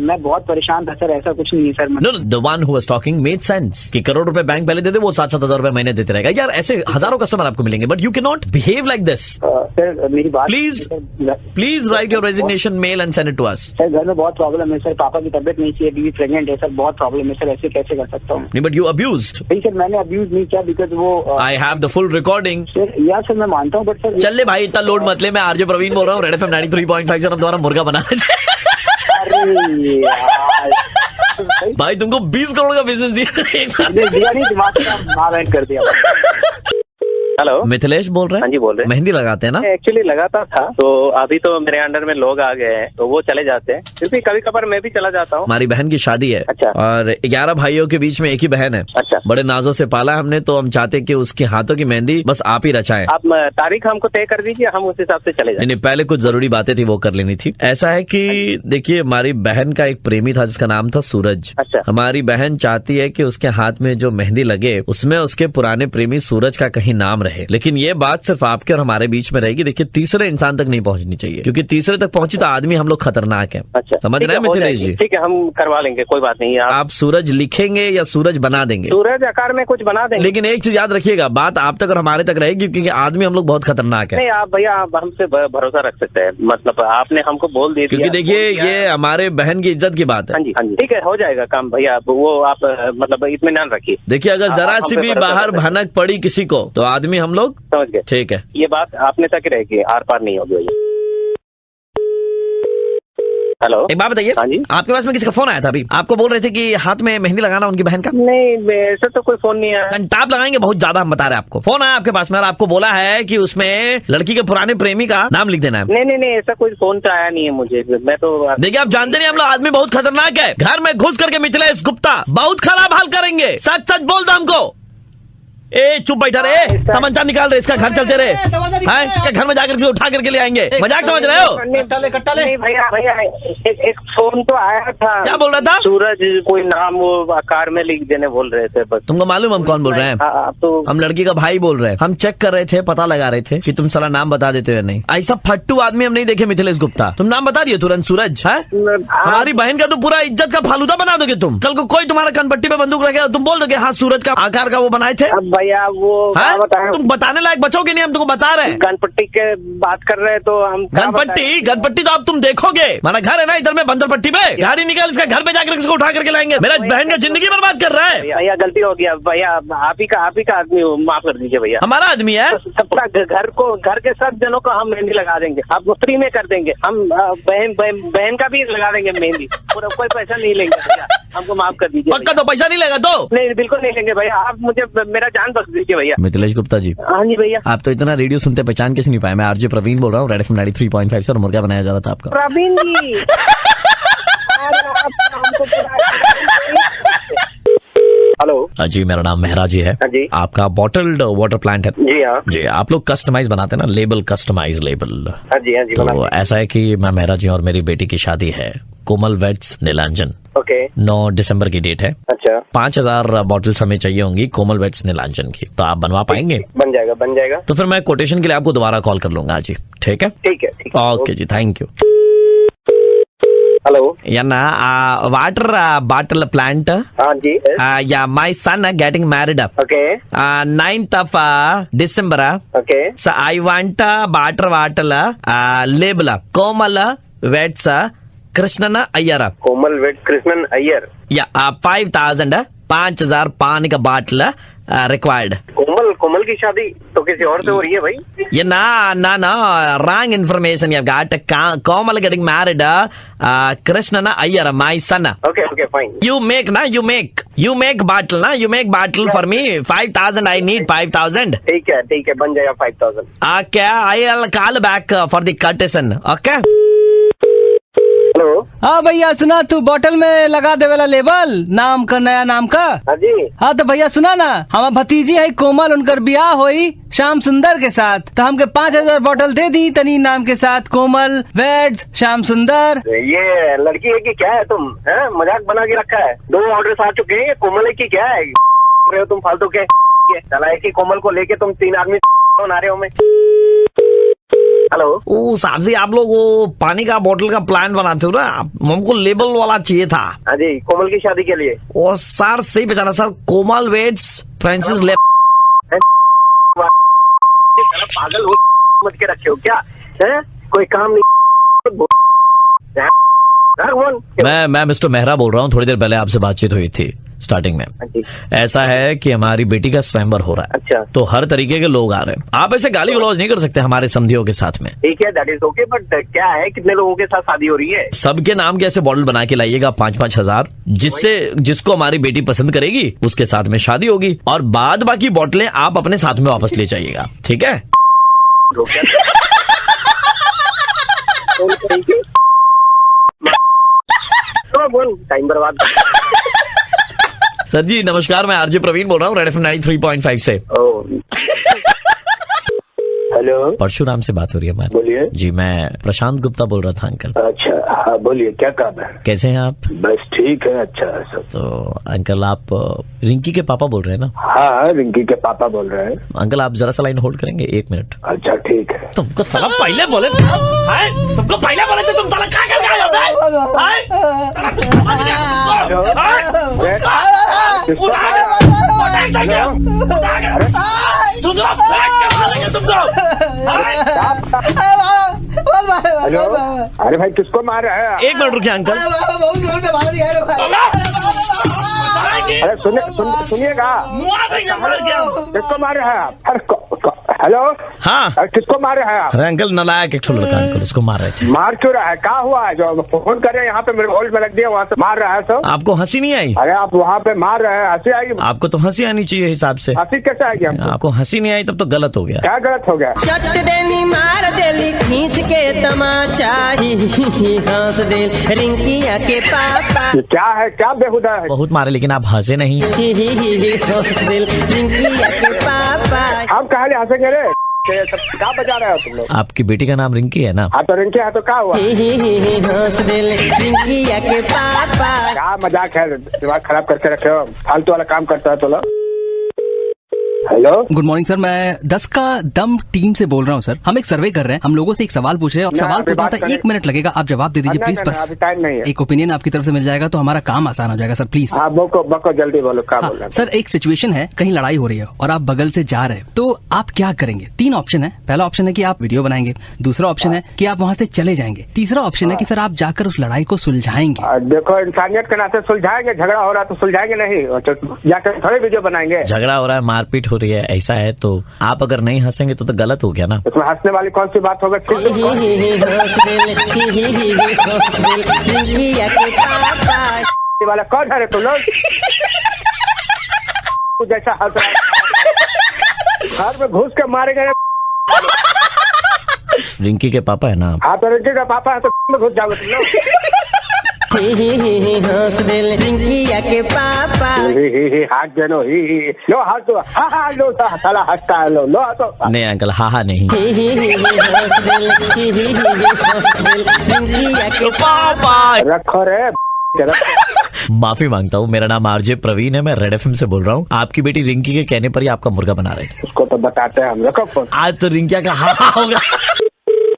मैं बहुत परेशान था सर, ऐसा कुछ नहीं है sir. No, the one who was talking made sense कि करोड़ रुपए बैंक पहले दे दे, वो 7-7 हजार रुपए महीने देते रहेगा। यार ऐसे हजारों कस्टमर आपको मिलेंगे, but you can not behave like this. Sir मेरी बात, please write your resignation mail and send it to us. Sir घर में बहुत प्रॉब्लम है सर, पापा की तबियत नहीं थी, बीवी प्रेग्नेंट है सर, बहुत प्रॉब्लम है सर, ऐसे कैसे कर सकता हूँ? नहीं, बट यू अब्यूज्ड। नहीं सर, मैंने अब्यूज नहीं किया, बिकॉज वो I have the full recording. Sir यार सर मैं मानता हूँ, बट सर चल ले भाई, इतना लोड मत ले। मैं आरजे प्रवीण बोल रहा हूँ, रेड एफएम 93.5 से हम द्वारा मुर्गा बना भाई तुमको 20 करोड़ का बिजनेस दिया नहीं, दिमाग का कर दिया। हेलो, मिथिलेश बोल रहे हैं? हाँ जी बोल रहे हैं। मेहंदी लगाते हैं ना? एक्चुअली लगाता था, तो अभी तो मेरे अंडर में लोग आ गए हैं, तो वो चले जाते हैं, क्योंकि कभी कभार मैं भी चला जाता हूँ। हमारी बहन की शादी है। अच्छा। और 11 भाइयों के बीच में एक ही बहन है। अच्छा। बड़े नाजों से पाला हमने, तो हम चाहते कि उसके हाथों की मेहंदी बस आप ही रचाएं। आप तारीख हमको तय कर दीजिए, हम उस हिसाब से चले जाएंगे। नहीं, पहले कुछ जरूरी बातें थी वो कर लेनी थी। ऐसा है कि देखिए, हमारी बहन का एक प्रेमी था जिसका नाम था सूरज। अच्छा। हमारी बहन चाहती है कि उसके हाथ में जो मेहंदी लगे उसमें उसके पुराने प्रेमी सूरज का कहीं नाम रहे, लेकिन ये बात सिर्फ आपके और हमारे बीच में रहेगी। देखिए, तीसरे इंसान तक नहीं पहुंचनी चाहिए, क्योंकि तीसरे तक पहुंची तो आदमी हम लोग खतरनाक है। अच्छा, समझ रहे हैं मिथिलेश जी? ठीक है, हम करवा लेंगे, कोई बात नहीं। आप सूरज लिखेंगे या सूरज बना देंगे? सूरज आकार में कुछ बना देंगे। लेकिन एक चीज याद रखिएगा, बात आप तक और हमारे तक रहेगी, क्योंकि आदमी हम लोग बहुत खतरनाक है। नहीं, आप भैया आप हमसे भरोसा रख सकते हैं, मतलब आपने हमको बोल दिया। क्योंकि देखिए, ये हमारे बहन की इज्जत की बात है। हाँ जी, हाँ जी, ठीक है, हो जाएगा काम भैया, वो आप मतलब इत्मीनान रखिए। देखिए, अगर जरा सी भी बाहर भनक पड़ी किसी को तो आदमी हम लोग समझ गए। ठीक है, ये बात आपने तक रहेगी, आर पार नहीं होगी भैया। हेलो, एक बात बताइए। हाँ जी, आपके पास में किसी का फोन आया था अभी? आपको बोल रहे थे कि हाथ में मेहंदी लगाना उनकी बहन का। नहीं, ऐसा तो कोई फोन नहीं आया। कंटाप लगाएंगे बहुत ज्यादा, हम बता रहे हैं आपको। फोन आया आपके पास में और आपको बोला है कि उसमें लड़की के पुराने प्रेमी का नाम लिख देना है। नहीं, ऐसा कोई फोन तो आया नहीं है मुझे। मैं तो देखिए, आप जानते नहीं, हम लोग आदमी बहुत खतरनाक है। घर में घुस करके मिथिलेश गुप्ता बहुत खराब हाल करेंगे। सच सच बोल दो हमको। ए चुप बैठा रहे, तमंचा निकाल रहे, इसका घर चलते रहे हैं, घर में जाकर उठा करके ले आएंगे। मजाक समझ रहे हो? नहीं भैया, एक फोन तो आया था। क्या बोल रहा था? सूरज कोई नाम वो आकार में लिख देने बोल रहे थे। बस तुमको मालूम हम कौन बोल रहे हैं? तो हम लड़की का भाई बोल रहे हैं। हम चेक कर रहे थे, पता लगा रहे थे कि तुम साला नाम बता देते हो या नहीं। ऐसा फट्टू आदमी हम नहीं देखे मिथिलेश गुप्ता। तुम नाम बता दिए तुरंत सूरज है। हमारी बहन का तो पूरा इज्जत का फालूदा बना दोगे तुम। कल को कोई तुम्हारा कनपट्टी पे बंदूक रखेगा, तुम बोल दोगे हाँ सूरज का आकार का वो बनाए थे। भैया वो तुम बताने लायक बचोगे नहीं, हम तुमको बता रहे हैं। गनपट्टी के बात कर रहे हैं तो हम गनपट्टी तो अब तुम देखोगे। हमारा घर है ना इधर में बंदरपट्टी पे, गाड़ी निकाल इसका घर पे जाकर इसको उठा करके लाएंगे। मेरा बहन का जिंदगी बर्बाद कर रहा है। भैया गलती हो गया भैया, आप ही का आदमी हो, माफ कर दीजिए भैया। हमारा आदमी है, पूरा घर के सब जनों को हम मेहंदी लगा देंगे, आपको फ्री में कर देंगे। हम बहन का भी लगा देंगे मेहंदी, पूरा कोई पैसा नहीं लेंगे भैया, हमको माफ कर दीजिए। पक्का तो पैसा नहीं लेगा तो? नहीं, बिल्कुल नहीं लेंगे भैया। आप मुझे मेरा जान पहचान बख्श दीजिए भैया। मिथिलेश गुप्ता जी। हाँ जी भैया। आप तो इतना रेडियो सुनते पहचान कैसे नहीं पाए? मैं आरजे प्रवीण बोल रहा हूँ, रेड एफएम 93.5 से, और मुर्गा बनाया जा रहा था आपका। प्रवीण जी हेलो जी, मेरा नाम मेहरा जी है। जी। आपका बॉटल्ड वाटर प्लांट है? जी हाँ जी। आप लोग कस्टमाइज बनाते हैं ना, लेबल, कस्टमाइज लेबल? हाँ जी हाँ जी। तो ऐसा है कि मैं मेहरा जी और मेरी बेटी की शादी है, कोमल वेट्स नीलांजन। ओके। 9 दिसंबर की डेट है। अच्छा। 5000 बॉटल्स हमें चाहिए होंगी कोमल वेट्स नीलांजन की, तो आप बनवा पाएंगे? बन जाएगा बन जाएगा। तो फिर मैं कोटेशन के लिए आपको दोबारा कॉल कर लूंगा जी। ठीक है ठीक है ठीक है। ओके जी, thank you. Hello Yana, water bottle plant. हाँ जी। Yeah, my son getting married. Okay. 9th of December. Okay. So I want water bottle label Komal Vets Krishnana Iyer. Komal वेट कृष्णन अय्यर। Yeah, 5000 5000 पानी का बॉटल रिक्वायर्ड। कोमल की शादी तो किसी और से हो रही है भाई? ये ना wrong information you got. Komal getting married Krishnana Iyer, my son. Okay, fine. You make bottle na, you make bottle for me 5000. I need 5000. ठीक है बन जाएगा 5000। Okay, I'll call back for the quotation. Okay. Hello. हाँ भैया सुना, तू बोतल में लगा दे वाला लेबल नाम का, नया नाम का। हाँ जी। हाँ तो भैया सुना ना, हमार भतीजी है कोमल, उनकर ब्याह होई श्याम सुंदर के साथ, तो हमके 5000 बोतल दे दी तनी नाम के साथ, कोमल वेड्स श्याम सुंदर। ये लड़की है कि क्या है तुम? मजाक बना के रखा है। 2 ऑर्डर आ चुके हैं, कोमल है कि क्या है? रहे हो तुम फालतू के? चला है कि कोमल को लेके तुम 3 आदमी बना रहे हो। मैं हेलो। ओ साहब जी, आप लोग वो पानी का बोतल का प्लान बनाते हो ना, हमको लेबल वाला चाहिए था। हाँ जी, कोमल की शादी के लिए। ओ सर सही पहचाना सर, कोमल वेट्स फ्रांसिस ले। पागल हो मत के रखे हो क्या? है कोई काम नहीं। मैं मिस्टर मेहरा बोल रहा हूँ, थोड़ी देर पहले आपसे बातचीत हुई थी स्टार्टिंग में। ऐसा है कि हमारी बेटी का स्वयंवर हो रहा है। अच्छा। तो हर तरीके के लोग आ रहे हैं, आप ऐसे गाली गलौज नहीं कर सकते हमारे समधियों के साथ में। ठीक है, दैट इज ओके, बट क्या है, कितने लोगों के साथ शादी हो रही है? सबके नाम के ऐसे बॉटल बना के लाइएगा 5-5 हजार, जिसको हमारी बेटी पसंद करेगी उसके साथ में शादी होगी, और बाद बाकी बॉटलें आप अपने साथ में वापस ले जाइएगा। ठीक है? टाइम बर्बाद। सर जी नमस्कार, मैं आरजे प्रवीण बोल रहा हूँ, रेड एफएम 93.5 से। हेलो, परशुराम से बात हो रही है हमारी। बोलिए जी, मैं प्रशांत गुप्ता बोल रहा था अंकल। अच्छा हाँ बोलिए, क्या काम है? कैसे हैं आप? बस ठीक है, अच्छा है सब। तो अंकल आप रिंकी के पापा बोल रहे हैं ना? हाँ, रिंकी के पापा बोल रहे हैं। अंकल आप जरा सा लाइन होल्ड करेंगे 1 मिनट? अच्छा ठीक है। तुमको साला पहले बोले थे, तुमको पहले बोले थे, तुम साला क्या कर रहे हेलो, अरे भाई किसको मार रहा है? 1 मिनट रुकिए अंकल। अरे सुनिएगा, किसको मार रहा है आप? हेलो। हाँ, किसको मार रहा है आप? अरे अंकल नलायक एक लड़का अंकल, उसको मार रहे थे। मार क्यों रहा है? क्या हुआ है? जो फोन कर रहे हैं यहाँ पे मेरे होल्ड में रख दिया, वहाँ से मार रहा है तो? आपको हंसी नहीं आई? अरे आप वहाँ पे मार रहे हैं, हंसी आएगी? आपको तो हंसी आनी चाहिए हिसाब से। हंसी कैसे आएगी? आपको हंसी नहीं आई तब तो गलत हो गया। क्या गलत हो गया? चट देनी मार देली खींच के तमाचा, हंस दे रिंकिया के पापा। क्या है, क्या बेहुदा है? बहुत मारे लेकिन आप हंसे नहीं। हंस दे रिंकिया के पापा। हम कहा हंसेंगे रे? क्या बजा रहे हो तुम लोग? आपकी बेटी का नाम रिंकी है ना? हाँ तो रिंकी है तो क्या हुआ? हंस दे रिंकिया के पापा। क्या मजाक है, दिमाग खराब करके रखे हो, फालतू वाला काम करता है तो लोग। हेलो, गुड मॉर्निंग सर, मैं 10 का दम टीम से बोल रहा हूँ सर। हम एक सर्वे कर रहे हैं, हम लोगों से एक सवाल पूछ रहे हैं, सवाल पूछना था 1 मिनट लगेगा, आप जवाब दे दीजिए प्लीज। बस टाइम नहीं है। एक ओपिनियन आपकी तरफ से मिल जाएगा तो हमारा काम आसान हो जाएगा सर, प्लीज। हाँ बको जल्दी बोलो, क्या बोल रहे हैं? सर एक सिचुएशन है, कहीं लड़ाई हो रही है और आप बगल से जा रहे हैं, तो आप क्या करेंगे? 3 ऑप्शन है। पहला ऑप्शन है कि आप वीडियो बनाएंगे, दूसरा ऑप्शन है कि आप वहाँ से चले जाएंगे, तीसरा ऑप्शन है कि सर आप जाकर उस लड़ाई को सुलझाएंगे। देखो, इंसानियत के नाते सुलझाएंगे, झगड़ा हो रहा है तो सुलझाएंगे नहीं, जाकर थोड़े वीडियो बनाएंगे। झगड़ा हो रहा है, मारपीट हो रही है, ऐसा है तो आप अगर नहीं हंसेंगे तो गलत हो गया ना। उसमें हंसने वाली कौन सी बात होगा? वाला कौन है तुम लोग? जैसा हंस रहा है घर में घुस के मारेगा। रिंकी के पापा है ना आप? हाँ तो रिंकी का पापा है तो में घुस जाओगे तुम लोग। हंस दिल रिंकिया के पापा। हाथ देनो लो हाथ तो हाँ लो साला हंसता है लो तो नहीं अंकल हाँ नहीं। हंस दिल रिंकिया के पापा। रखो रे। माफी मांगता हूँ, मेरा नाम आरजे प्रवीण है, मैं रेड एफएम से बोल रहा हूँ। आपकी बेटी रिंकी के कहने पर ही आपका मुर्गा बना रहे थे। उसको तो बताते हैं हम। रखो फोन। आज तो रिंकिया का हाँ होगा।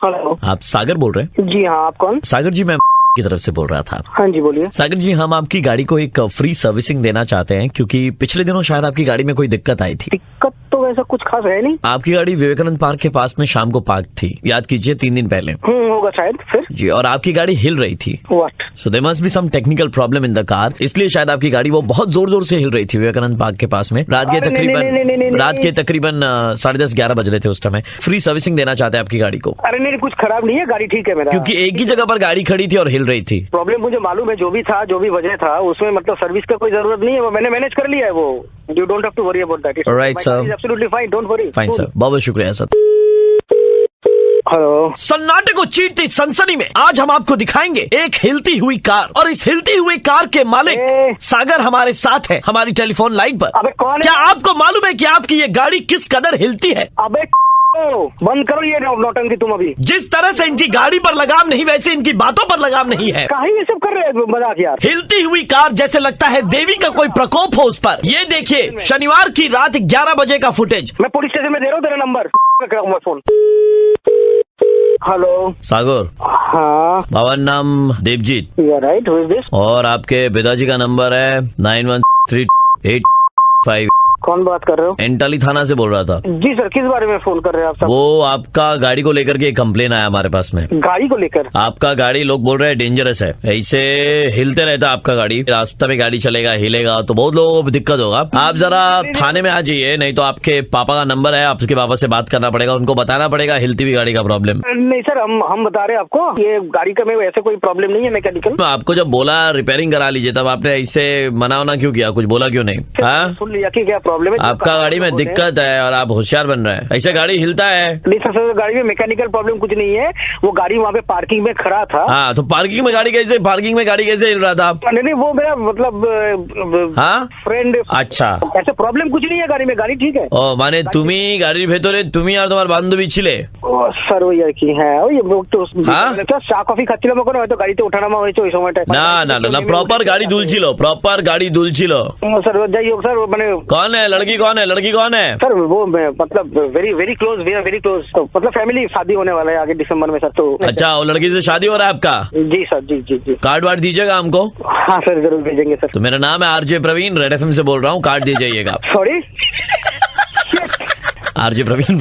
हेलो, आप सागर बोल रहे हैं? जी हाँ, आप कौन? सागर जी मैं की तरफ से बोल रहा था। हाँ जी बोलिए। सागर जी हम आपकी गाड़ी को एक फ्री सर्विसिंग देना चाहते हैं क्योंकि पिछले दिनों शायद आपकी गाड़ी में कोई दिक्कत आई थी। दिक्कत तो वैसा कुछ खास है नहीं। आपकी गाड़ी विवेकानंद पार्क के पास में शाम को पार्क थी, याद कीजिए 3 दिन पहले। होगा शायद। फिर जी, और आपकी गाड़ी हिल रही थी। What? So there must be some technical problem in the car, इसलिए शायद आपकी गाड़ी वो बहुत जोर जोर से हिल रही थी विवेकानंद पार्क के पास में। रात के तकरीबन 10:30-11 बज रहे थे उस समय। फ्री सर्विसिंग देना चाहते हैं आपकी गाड़ी को। अरे नहीं, कुछ खराब नहीं है, गाड़ी ठीक है मेरा। क्योंकि एक ही जगह पर गाड़ी खड़ी थी और हिल रही थी। प्रॉब्लम मुझे मालूम है, जो भी था, जो भी वजह था, उसमें मतलब सर्विस का कोई जरूरत नहीं है, वो मैंने मैनेज कर लिया है। वो you don't have to worry about that. Alright sir, absolutely fine, don't worry. Fine sir, बहुत बहुत शुक्रिया सर। हेलो। सन्नाटे को चीरती सनसनी में आज हम आपको दिखाएंगे एक हिलती हुई कार, और इस हिलती हुई कार के मालिक सागर हमारे साथ है हमारी टेलीफोन लाइन पर। अबे कौन है? क्या आपको मालूम है कि आपकी ये गाड़ी किस कदर हिलती है? अबे बंद करो ये नौटंकी तुम अभी। जिस तरह से इनकी गाड़ी पर लगाम नहीं, वैसे इनकी बातों पर लगाम नहीं है। कहीं ये सब कर रहे हैं मजाक यार। हिलती हुई कार जैसे लगता है देवी का कोई प्रकोप हो उस पर। ये देखिए शनिवार की रात 11 बजे का फुटेज। मैं पुलिस स्टेशन में दे रहा हूँ तेरा नंबर। फोन। हेलो सागर। हाँ बाबा नाम Devjeet. Right, who is this? और आपके पिताजी का नंबर है 913885। कौन बात कर रहे हो? एंटाली थाना से बोल रहा था। जी सर, किस बारे में फोन कर रहे हैं आप साहब? वो आपका गाड़ी को लेकर के एक कंप्लेन आया हमारे पास में। गाड़ी को लेकर? आपका गाड़ी लोग बोल रहे हैं डेंजरस है, ऐसे हिलते रहता है आपका गाड़ी, रास्ते में गाड़ी चलेगा हिलेगा तो बहुत लोगों को दिक्कत होगा। आप जरा थाने में आ जाइए, नहीं तो आपके पापा का नंबर है, आपके पापा से बात करना पड़ेगा, उनको बताना पड़ेगा हिलती हुई गाड़ी का प्रॉब्लम। नहीं सर, हम बता रहे हैं आपको, ये गाड़ी का में ऐसे कोई प्रॉब्लम नहीं है मैकेनिकल। आपको जब बोला रिपेयरिंग करा लीजिए, तब आपने ऐसे मना क्यों किया? कुछ बोला क्यों नहीं? सुन लिया कि क्या प्रॉब्लम है? आपका गाड़ी में दिक्कत है और आप होशियार बन रहे हैं, ऐसे गाड़ी हिलता है। नहीं सर, गाड़ी में मैकेनिकल प्रॉब्लम कुछ नहीं है, वो गाड़ी वहाँ पे पार्किंग में खड़ा था। हाँ तो पार्किंग में गाड़ी कैसे हिल रहा था? नहीं वो मेरा मतलब हाँ फ्रेंड। अच्छा, ऐसे प्रॉब्लम कुछ नहीं है गाड़ी में, गाड़ी ठीक है। ओ माने तुम्ही गाड़ी भेतरे तुम्ही और तुम्हारे बांधवी ছিলে? স্যার ওই আর কি, হ্যাঁ ওই একটু চা কফি খাচ্ছিলাম ওখানে, হয়তো গাড়িতে ওঠানামা হয়েছে ওই সময়টা। না প্রপার গাড়ি দুলছিল। স্যার যাই হোক স্যার, মানে कौन है लड़की कौन है? सर वो मतलब very close, we are very close, तो मतलब फैमिली शादी होने वाला है आगे दिसंबर में सर। तो अच्छा, वो लड़की से शादी हो रहा है आपका? जी सर, जी। कार्ड वार्ड दीजिएगा हमको? हाँ सर, जरूर भेजेंगे सर। तो मेरा नाम है आरजे प्रवीण, रेड एफएम से बोल रहा हूँ, कार्ड दे जाइएगा। सॉरी आरजे प्रवीण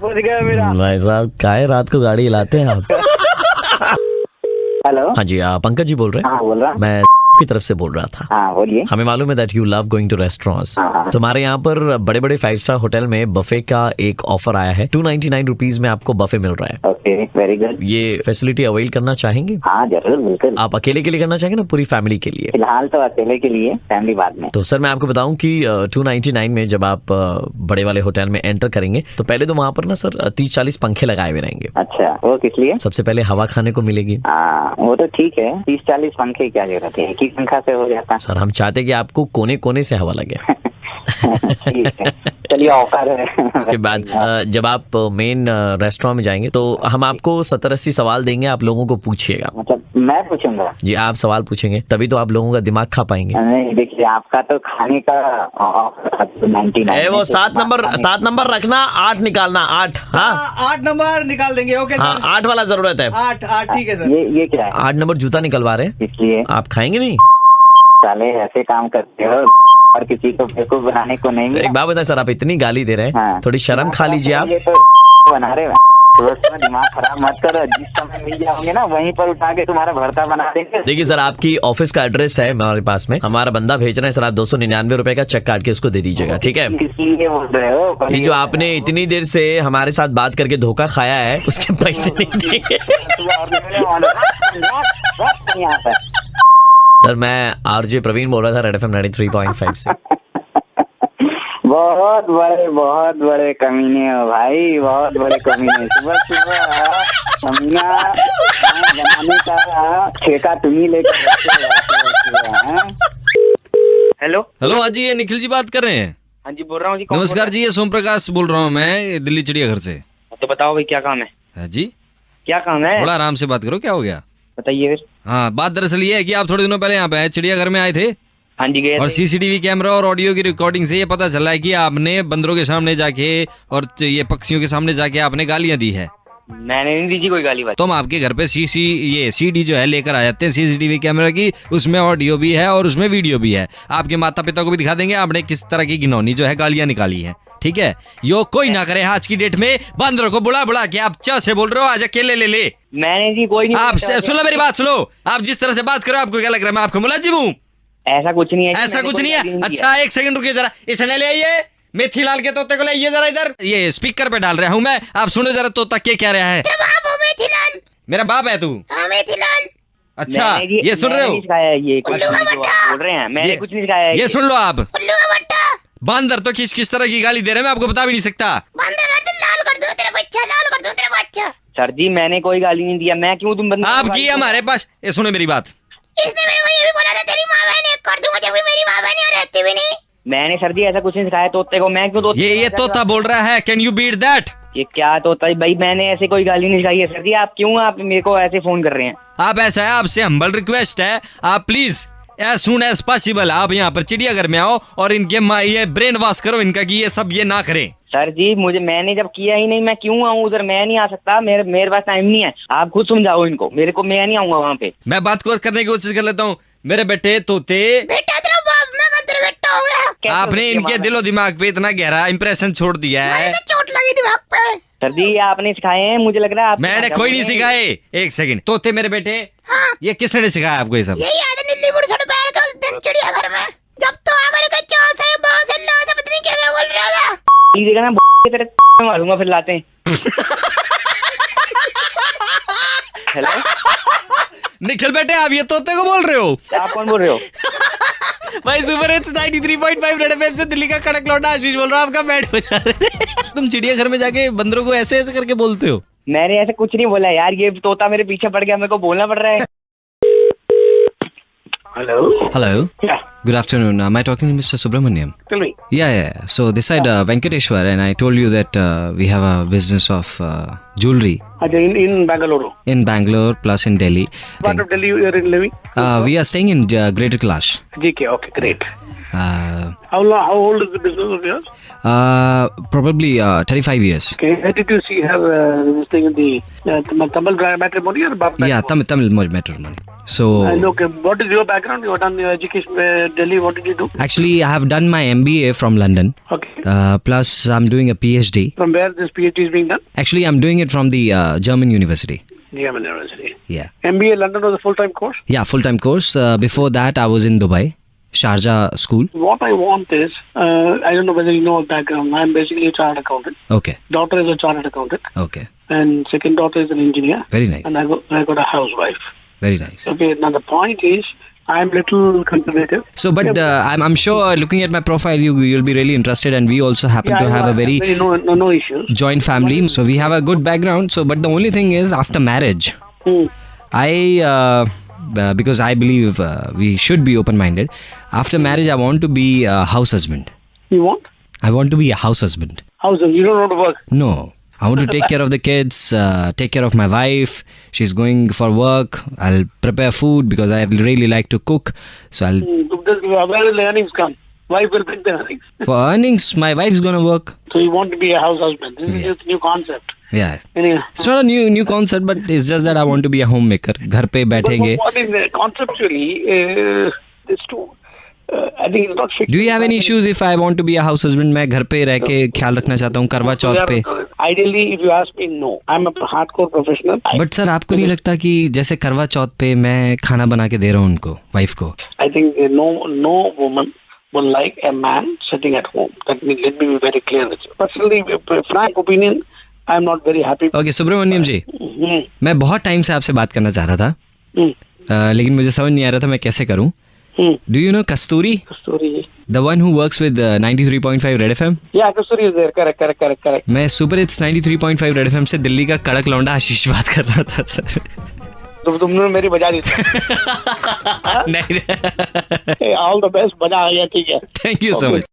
पहुंच गया मेरा। भाई साहब काहे रात को गाड़ी हिलाते हैं आप? हेलो। हाँ जी, आप पंकज जी बोल रहे हैं? हाँ बोल रहा। मैं की तरफ से बोल रहा था। हाँ बोलिए। हमें मालूम है that you love going to restaurants. तुम्हारे यहाँ पर बड़े बड़े 5 स्टार होटल में बफे का एक ऑफर आया है, 299 रुपीज में आपको बफे मिल रहा है। Okay, very good. ये फैसिलिटी अवेल करना चाहेंगे? हाँ जरूर, बिल्कुल। आप अकेले के लिए करना चाहेंगे ना पूरी फैमिली के लिए? फिलहाल तो अकेले के लिए, फैमिली बाद में। तो सर मैं आपको बताऊं कि 299 में जब आप बड़े वाले होटल में एंटर करेंगे तो पहले तो वहाँ पर ना सर 30-40 पंखे लगाए हुए रहेंगे। अच्छा, वो किस लिए? सबसे पहले हवा खाने को मिलेगी। वो तो ठीक है, 30-40 पंखे क्या जरूरत है, एक ही पंखा से हो जाता। सर हम चाहते कि आपको कोने कोने से हवा लगे। चलिए ऑफर है। उसके बाद जब आप मेन रेस्टोरेंट में जाएंगे तो हम आपको 70-80 सवाल देंगे, आप लोगों को पूछिएगा। मतलब मैं पूछूंगा? जी, आप सवाल पूछेंगे तभी तो आप लोगों का दिमाग खा पाएंगे। नहीं देखिए, आपका तो खाने का 99। वो 7 नंबर रखना, 8 निकालना, 8। हाँ 8 नंबर निकाल देंगे। ओके हाँ, 8 वाला जरूरत है। 8 ठीक है सर। ये क्या है? 8 नंबर जूता निकलवा रहे हैं, इसलिए आप खाएंगे नहीं? साले ऐसे काम करते हो और किसी को बेवकूफ बनाने को नहीं। एक बात बताए सर, आप इतनी गाली दे रहे हैं, थोड़ी शर्म खा लीजिए आप। ये तो बना रहे हैं, दिमाग खराब मत करो, जिस समय मिल जाओगे ना वहीं पर उठा के तुम्हारा भरता बना देंगे। देखिए सर, आपकी ऑफिस का एड्रेस है हमारे पास में, हमारा बंदा भेज रहे हैं सर, आप 299 रुपए का चेक काट के उसको दे दीजिएगा, ठीक है? इसलिए बोल रहे हो? ये जो आपने इतनी देर से हमारे साथ बात करके धोखा खाया है, उसके पैसे नहीं देंगे। सर मैं आरजे प्रवीण बोल रहा था, रेड एफएम 93.5 से। बहुत बड़े कमीने हो भाई, बहुत बड़े कमीने। सुबह सुबह कमीना बनाने का ठेका तुम्ही लेकर। हेलो हेलो, हाँ जी, ये निखिल जी बात कर रहे हैं? हाँ जी बोल रहा हूँ जी। नमस्कार जी, ये सोम प्रकाश बोल रहा हूँ मैं, दिल्ली चिड़ियाघर से। तो बताओ भाई क्या काम है? जी क्या काम है? थोड़ा आराम से बात करो, क्या हो गया बताइए फिर। हाँ, बात दरअसल ये है कि आप थोड़े दिनों पहले यहाँ पे चिड़ियाघर में आए थे। हाँ जी गए। और सीसीटीवी कैमरा और ऑडियो की रिकॉर्डिंग से ये पता चला है कि आपने बंदरों के सामने जाके और ये पक्षियों के सामने जाके आपने गालियां दी है। मैंने नहीं दी जी कोई गाली। तो हम आपके घर पे सीडी जो है लेकर आ जाते हैं सीसीटीवी कैमरा की, उसमें ऑडियो भी है और उसमें वीडियो भी है। आपके माता पिता को भी दिखा देंगे आपने किस तरह की घिनौनी जो है गालियां निकाली है। ठीक है, यो कोई ना करे आज की डेट में बंदरों को बुला के आप चा से बोल रहे हो आज अकेले ले। मैंने जी कोई नहीं। आप सुनो मेरी बात, सुनो। आप जिस तरह से बात करो आपको क्या लग रहा है मैं आपको मुलाजिम हूँ? ऐसा कुछ नहीं है। ऐसा कुछ नहीं है। अच्छा एक सेकंड रुकिए जरा, इसने ले आइए मेथी लाल के तोते को ले आइए जरा इधर। ये स्पीकर पे डाल रहा हूँ मैं, आप सुनो जरा तोता क्या कह रहा है। मेरा बाप है तू? अच्छा ये सुन रहे हो? ये कुछ बोल रहे हैं, मैंने कुछ नहीं सिखाया। ये सुन लो आप, बंदर तो किस तरह की गाली दे रहे हैं मैं आपको बता भी नहीं सकता। सर जी मैंने कोई गाली नहीं दिया, मैं क्यों तुम बंदर आपकी हमारे पास। ये सुनो मेरी बात, इसने मेरे को ये भी बोला था तेरी माँ बहन एक कर दूंगा, जब भी मेरी माँ बहन यहाँ रहती भी नहीं। मैंने सर जी ऐसा कुछ नहीं सिखाया तोते को। मैं क्यों तोते? ये तोता बोल रहा है, कैन यू बीट दैट? ये क्या तोता भाई, मैंने ऐसे कोई गाली नहीं सिखाई है सर जी। आप क्यों आप मेरे को ऐसे फोन कर रहे हैं? आप ऐसा है, आपसे हम्बल रिक्वेस्ट है, आप please as soon as possible आप यहाँ पर चिड़ियाघर में आओ और इनके ये ब्रेन वॉश करो इनका कि ये सब ये ना करें। सर जी मैंने जब किया ही नहीं, मैं क्यों आऊँ उधर? मैं नहीं आ सकता, मेरे पास टाइम नहीं है। आप खुद समझाओ इनको, मेरे को मैं नहीं आऊंगा वहाँ पे। मैं बात को करने की कोशिश कर लेता हूँ। मेरे बेटे तोते, बेटा तेरा बाप, मैं तेरा बेटा हो गया। आपने इनके दिलो दिमाग पे इतना गहरा इंप्रेशन छोड़ दिया है। चोट लगी दिमाग पे। सर जी आपने सिखाए हैं, मुझे लग रहा है। मैंने कोई नहीं सिखाए। एक सेकंड, तोते मेरे बेटे, ये किसने सिखाया आपको ये सब? यही आदत नीली बुढ़ी छोटे पैर का दिन चिड़ियाघर में जब तो आकर के चौ से बहुत से लो से पता नहीं क्या बोल रहा था। ठीक है ना, तेरे मारूंगा फिर लाते हैं। हेलो निखिल बेटे, आप ये तोते को बोल रहे हो? आप कौन बोल रहे हो? भाई सुपर हिट्स 93.5 रेड एफएम से दिल्ली का कड़क लौटा आशीष बोल रहा हूँ, आपका बैट बजा रहे हैं। तुम चिड़ियाघर में जाके बंदरों को ऐसे ऐसे करके बोलते हो? मैंने ऐसे कुछ नहीं बोला यार, ये तोता मेरे पीछे पड़ गया, मेरे को बोलना पड़ रहा है। Hello. Yeah. Good afternoon. Am I talking to Mr. Subramaniam? Tell me. Yeah. So this side Venkateshwar, and I told you that we have a business of jewelry. In Bangalore. In Bangalore plus in Delhi. Part of Delhi you are living? We are staying in Greater Kailash. GK. Okay, great. How old is the business of yours? Probably 35 years. Okay. Where did you see have this thing in the Tamil matrimony or Bab matrimony? Yeah, Tamil matrimony. So. And okay, what is your background? You have done your education in Delhi. What did you do? Actually, I have done my MBA from London. Okay. Plus, I'm doing a PhD. From where this PhD is being done? Actually, I'm doing it from the German University. German University. Yeah. MBA London was a full-time course? Yeah, full-time course. Before that, I was in Dubai. Sharjah school. What I want is, I don't know whether you know background. I'm basically a chartered accountant. Okay. Daughter is a chartered accountant. Okay. And second daughter is an engineer. Very nice. And I got a housewife. Very nice. Okay. Now the point is, I'm little conservative. So, but I'm sure looking at my profile, you'll be really interested, and we also happen to have a very no issues. Joint family. So we have a good background. So, but the only thing is after marriage, because I believe we should be open-minded. After marriage, I want to be a house husband. You want? I want to be a house husband. House husband? You don't want to work? No. I want to take care of the kids, take care of my wife. She's going for work. I'll prepare food because I really like to cook. So I'll... Where will the earnings come? Wife will bring the earnings. For earnings, my wife's going to work. So you want to be a house husband. This is a new concept. Yeah. Anyway. It's not a new concept, but it's just that I want to be a homemaker. घर पे बैठेंगे. What is conceptually, it's true. I think it's not fixed. Do you have any issues if I want to be a house husband? मैं घर पे रह के ख्याल रखना चाहता हूँ करवा चौथ पे. Ideally, if you ask me, no. I'm a hardcore professional. But sir, आपको नहीं लगता कि जैसे करवा चौथ पे मैं खाना बना के दे रहा हूँ उनको, वाइफ को? I think no woman will like a man sitting at home. Let me be very clear with you. Personally, frank opinion, I'm not very happy. Okay, Subramaniam जी, मैं बहुत टाइम से आपसे बात करना चाह रहा था, लेकिन मुझे समझ नहीं आ रहा था मैं कैसे करूं. Do you know Kasturi? Kasturi. The one who works with 93.5 Red FM? Yeah, Kasturi is there. Correct. मैं सुपर हिट्स 93.5 रेड एफएम से दिल्ली का कड़क लौंडा आशीष बात कर रहा था सर। तुमने मेरी बजा दी। नहीं ऑल द बेस्ट, मजा आ गया। ठीक है, thank you so much.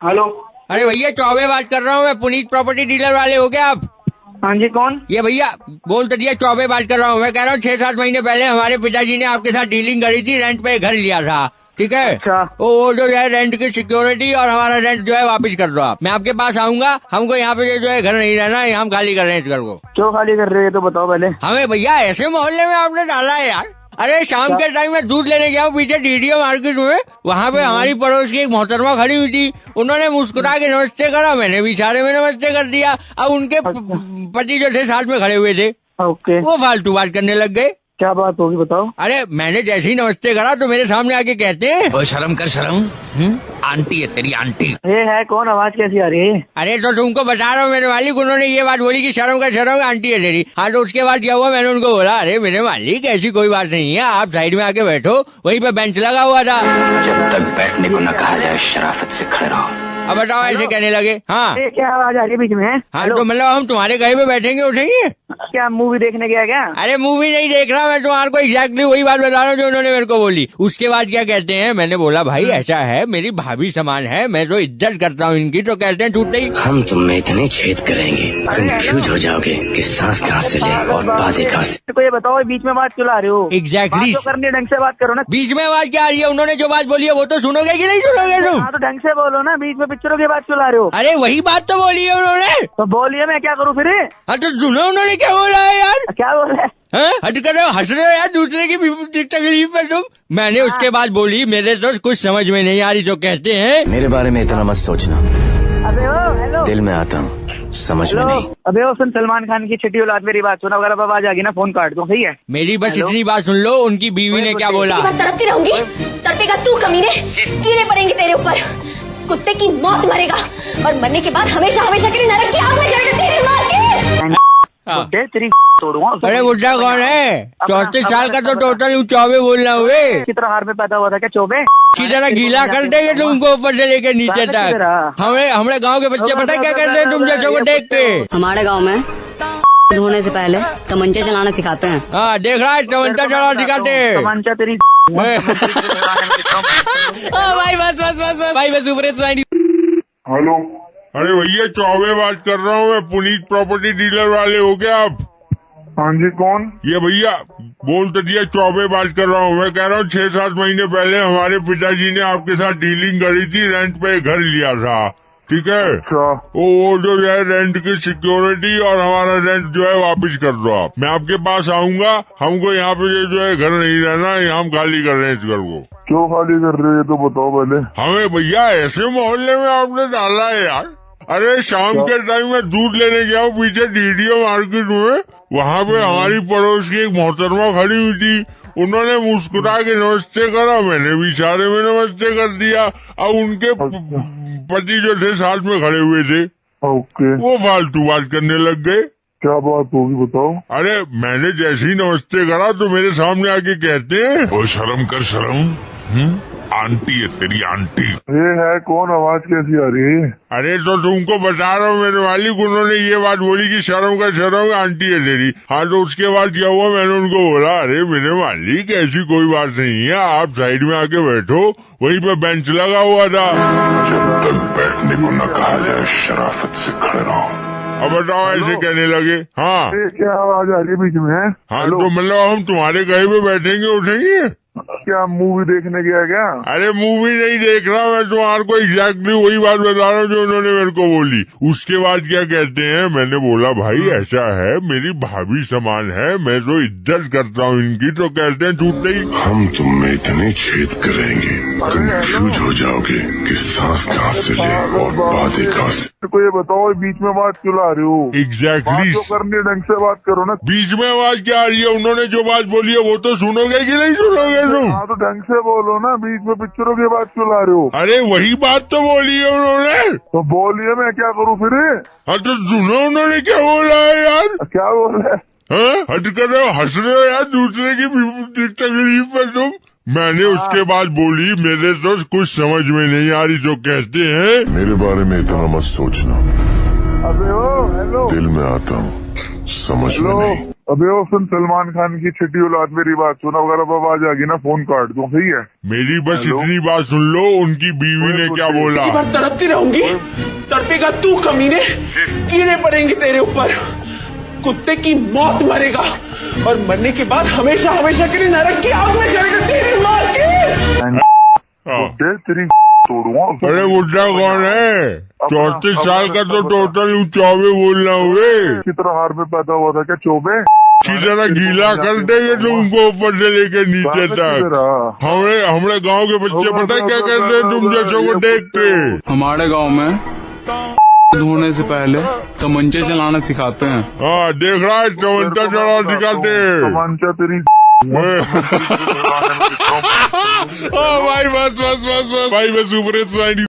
Hello, अरे भैया चौबे बात कर रहा हूँ मैं, पुनीत प्रॉपर्टी डीलर वाले हो क्या आप? हाँ जी, कौन? ये भैया बोल तो दिया, चौबे बात कर रहा हूँ। मैं कह रहा हूँ 6-7 महीने पहले हमारे पिताजी ने आपके साथ डीलिंग करी थी, रेंट पे घर लिया था, ठीक है? अच्छा। वो जो है रेंट की सिक्योरिटी और हमारा रेंट जो है वापस कर दो आप। मैं आपके पास आऊंगा, हमको यहाँ पे जो है घर नहीं रहना है, हम खाली कर रहे हैं इस घर को। क्यों खाली कर रहे हो तो बताओ पहले। हमें भैया ऐसे मोहल्ले में आपने डाला है यार। अरे शाम के टाइम में दूध लेने गया हूँ पीछे डीडीओ मार्केट में, वहाँ पे हमारी पड़ोस की एक मोहतरमा खड़ी हुई थी, उन्होंने मुस्कुरा के नमस्ते करा, मैंने भी इशारे में नमस्ते कर दिया। अब उनके पति जो थे साथ में खड़े हुए थे, ओके, वो फालतू बात करने लग गए। क्या बात होगी बताओ। अरे मैंने जैसे ही नमस्ते करा तो मेरे सामने आके कहते हैं, ओ शर्म कर शर्म, आंटी है तेरी आंटी। ये है कौन, आवाज कैसी आ रही है? अरे तो तुमको बता रहा हूँ, मेरे मालिक उन्होंने ये बात बोली कि शर्म का शर्म, आंटी है तेरी। हाँ तो उसके बाद क्या हुआ, मैंने उनको बोला, अरे मेरे मालिक ऐसी कोई बात नहीं है, आप साइड में आके बैठो, वहीं पे बेंच लगा हुआ था। जब तक बैठने को न कहा जाए शराफत से खड़े रहो। अब बताओ ऐसे कहने लगे। हाँ क्या आवाज आ रही है बीच में? हाँ तो मतलब हम तुम्हारे घर पे बैठेंगे उठेंगे? क्या मूवी देखने गया क्या? अरे मूवी नहीं देख रहा मैं, तुम्हारे को एग्जैक्टली वही बात बता रहा हूँ जो उन्होंने मेरे को बोली। उसके बाद क्या कहते हैं, मैंने बोला भाई ऐसा है, मेरी भाभी समान है, मैं तो इज्जत करता हूँ इनकी। तो कहते हैं छूटते ही, हम तुम में इतने छेद करेंगे कंफ्यूज हो जाओगे कि सांस कहाँ से ले और बातें कहाँ से। तो ये बताओ बीच में बात क्यों ला रहे हो? एग्जैक्टली करनी ढंग से बात करो ना। बीच में आवाज क्या आ रही है? उन्होंने जो बात बोली है वो तो सुनोगे कि नहीं सुनोगे तुम? हाँ तो ढंग से बोलो ना, बीच में पिक्चरों की बात क्यों ला रहे हो? अरे वही बात तो बोली है उन्होंने। तो बोलिए, मैं क्या करूँ फिर? हाँ तो सुनो उन्होंने क्या बोला है यार। क्या बोला है? हट कर हंस रहे हो यार, दूसरे की तकलीफ है तुम। मैंने उसके बाद बोली, मेरे तो कुछ समझ में नहीं आ रही। तो कहते हैं, मेरे बारे में इतना मत सोचना, अबे ओ हेलो, दिल में आता हूँ समझ में नहीं। अबे ओ सुन, सलमान खान की छठी औलाद मेरी बात सुना, अगर आवाज आ गई ना फोन काट दूं, सही है? मेरी बस इतनी बात सुन लो, उनकी बीवी ने क्या बोला। तड़पती रहूंगी, तड़पेगा तू कमीने, कीड़े पड़ेंगे तेरे ऊपर, कुत्ते की मौत मरेगा और मरने के बाद हमेशा हमेशा के लिए नरक की आग में जलेगा तेरे मार के। तेरी तोड़ूंगा। अरे बुढ़ा कौन है? 34 साल का तो टोटल हूँ, चौबे बोलना हुए। कितना हार में पैदा हुआ था क्या चौबे? की तरह गीला कर देंगे तुमको ऊपर से लेके नीचे तक। हमारे गांव के बच्चे पता क्या करते हैं तुम जैसे को देख के? हमारे गांव में धोने से पहले तमंचा चलाना सिखाते हैं। हाँ देख रहा है, तमंचा चलाना सिखाते हैं। तमंचा तेरी भाई बस भाई मैं सुपर हिट्स 90। हेलो, अरे भैया चौबे बात कर रहा हूँ मैं, पुनीत प्रॉपर्टी डीलर वाले हो क्या आप? हाँ जी, कौन? ये भैया बोल तो दिया, चौबे बात कर रहा हूँ। मैं कह रहा हूँ 6-7 महीने पहले हमारे पिताजी ने आपके साथ डीलिंग करी थी, रेंट पे घर लिया था, ठीक है? अच्छा। वो जो है रेंट की सिक्योरिटी और हमारा रेंट जो है वापस कर दो आप। मैं आपके पास आऊंगा, हमको यहाँ पे जो है घर नहीं रहना है, हम खाली कर रहे हैं इस घर को। क्यों खाली कर रहे हो तो बताओ पहले। हमें भैया ऐसे मोहल्ले में आपने डाला है यार। अरे शाम के टाइम में दूध लेने गया हूँ पीछे डीडीओ मार्केट में, वहाँ पे हमारी पड़ोस की एक मोहतरमा खड़ी हुई थी, उन्होंने मुस्कुरा के नमस्ते करा, मैंने भी इशारे में नमस्ते कर दिया। अब उनके पति जो थे साथ में खड़े हुए थे, ओके, वो फालतू बात करने लग गए। क्या बात होगी बताओ। अरे मैंने जैसे ही नमस्ते करा तो मेरे सामने आके कहते हैं, ओ शर्म कर शर्म, आंटी है तेरी आंटी। ये है कौन, आवाज कैसी आ रही है? अरे तो तुमको बता रहा हूँ मेरे मालिक, उन्होंने ये बात बोली कि शर्म का शर्म, आंटी है तेरी। हाँ तो उसके बाद क्या हुआ, मैंने उनको बोला, अरे मेरे मालिक ऐसी कोई बात नहीं है, आप साइड में आके बैठो, वहीं पे बेंच लगा हुआ था। जब तक बैठने को न कहा जाए शराफत से खड़े रहो। अब बताओ ऐसे कहने लगे। हाँ क्या आवाज आ रही है बीच में? हाँ तो मतलब हम तुम्हारे घर पे बैठेंगे उठेंगे? क्या मूवी देखने गया क्या? अरे मूवी नहीं देख रहा मैं, तुम्हारे को एग्जैक्टली वही बात बता रहा हूँ जो उन्होंने मेरे को बोली। उसके बाद क्या कहते हैं, मैंने बोला भाई ऐसा है, मेरी भाभी समान है, मैं तो इज्जत करता हूँ इनकी। तो कहते हैं छूटते ही, हम तुम में इतने छेद करेंगे कंफ्यूज हो जाओगे कि सांस कहाँ से ले और बातें कहाँ से। तो ये बताओ बीच में बात क्यों ला रहे हो? एग्जैक्टली करनी ढंग से बात करो ना। बीच में आवाज क्या आ रही है? उन्होंने जो बात बोली है वो तो सुनोगे कि नहीं सुनोगे तुम? हाँ तो ढंग से बोलो ना, बीच में पिक्चरों की बात क्यों ला रहे हो? अरे वही बात तो बोली है उन्होंने। तो बोलिए, मैं क्या करूँ फिर? हाँ तो सुनो उन्होंने क्या बोला है यार। क्या बोला है? हट कर रहे हो, हंस रहे हो यार, दूसरे की तकलीफ है तुम। मैंने उसके बाद बोली मेरे तो कुछ समझ में नहीं आ रही जो कहते हैं। मेरे बारे में इतना मत सोचना, अबे ओ हेलो, दिल में आता हूँ, समझ में नहीं। अबे ओ सुन, सलमान खान की छठी औलाद, मेरी बात सुना, अगर अब आवाज आ गई ना फोन काट दूं, सही है? मेरी बस इतनी बात सुन लो, उनकी बीवी ने क्या बोला। तड़पती रहूंगी, तड़पेगा तू कमीने, कीड़े पड़ेंगे तेरे ऊपर, कुत्ते की मौत मरेगा और मरने के बाद हमेशा हमेशा के लिए नरक की आग में जलेगा तेरी माँ की। तेरी तोड़ूंगा। अरे बुढ़ा कौन है? 34 साल का तो टोटल चौबे बोलना हुए। की तरह हार में पैदा हुआ था क्या चौबे? की तरह गीला कर देंगे तुमको ऊपर से लेके नीचे तक। हमारे गांव के बच्चे पता है क्या करते हैं तुम जैसों को देख के? हमारे गांव में धोने से पहले तमंचे चलाना सिखाते हैं। हाँ देख रहा है, तमंचा चलाना सिखाते हैं। तमंचा तेरी भाई बस भाई मैं सुपर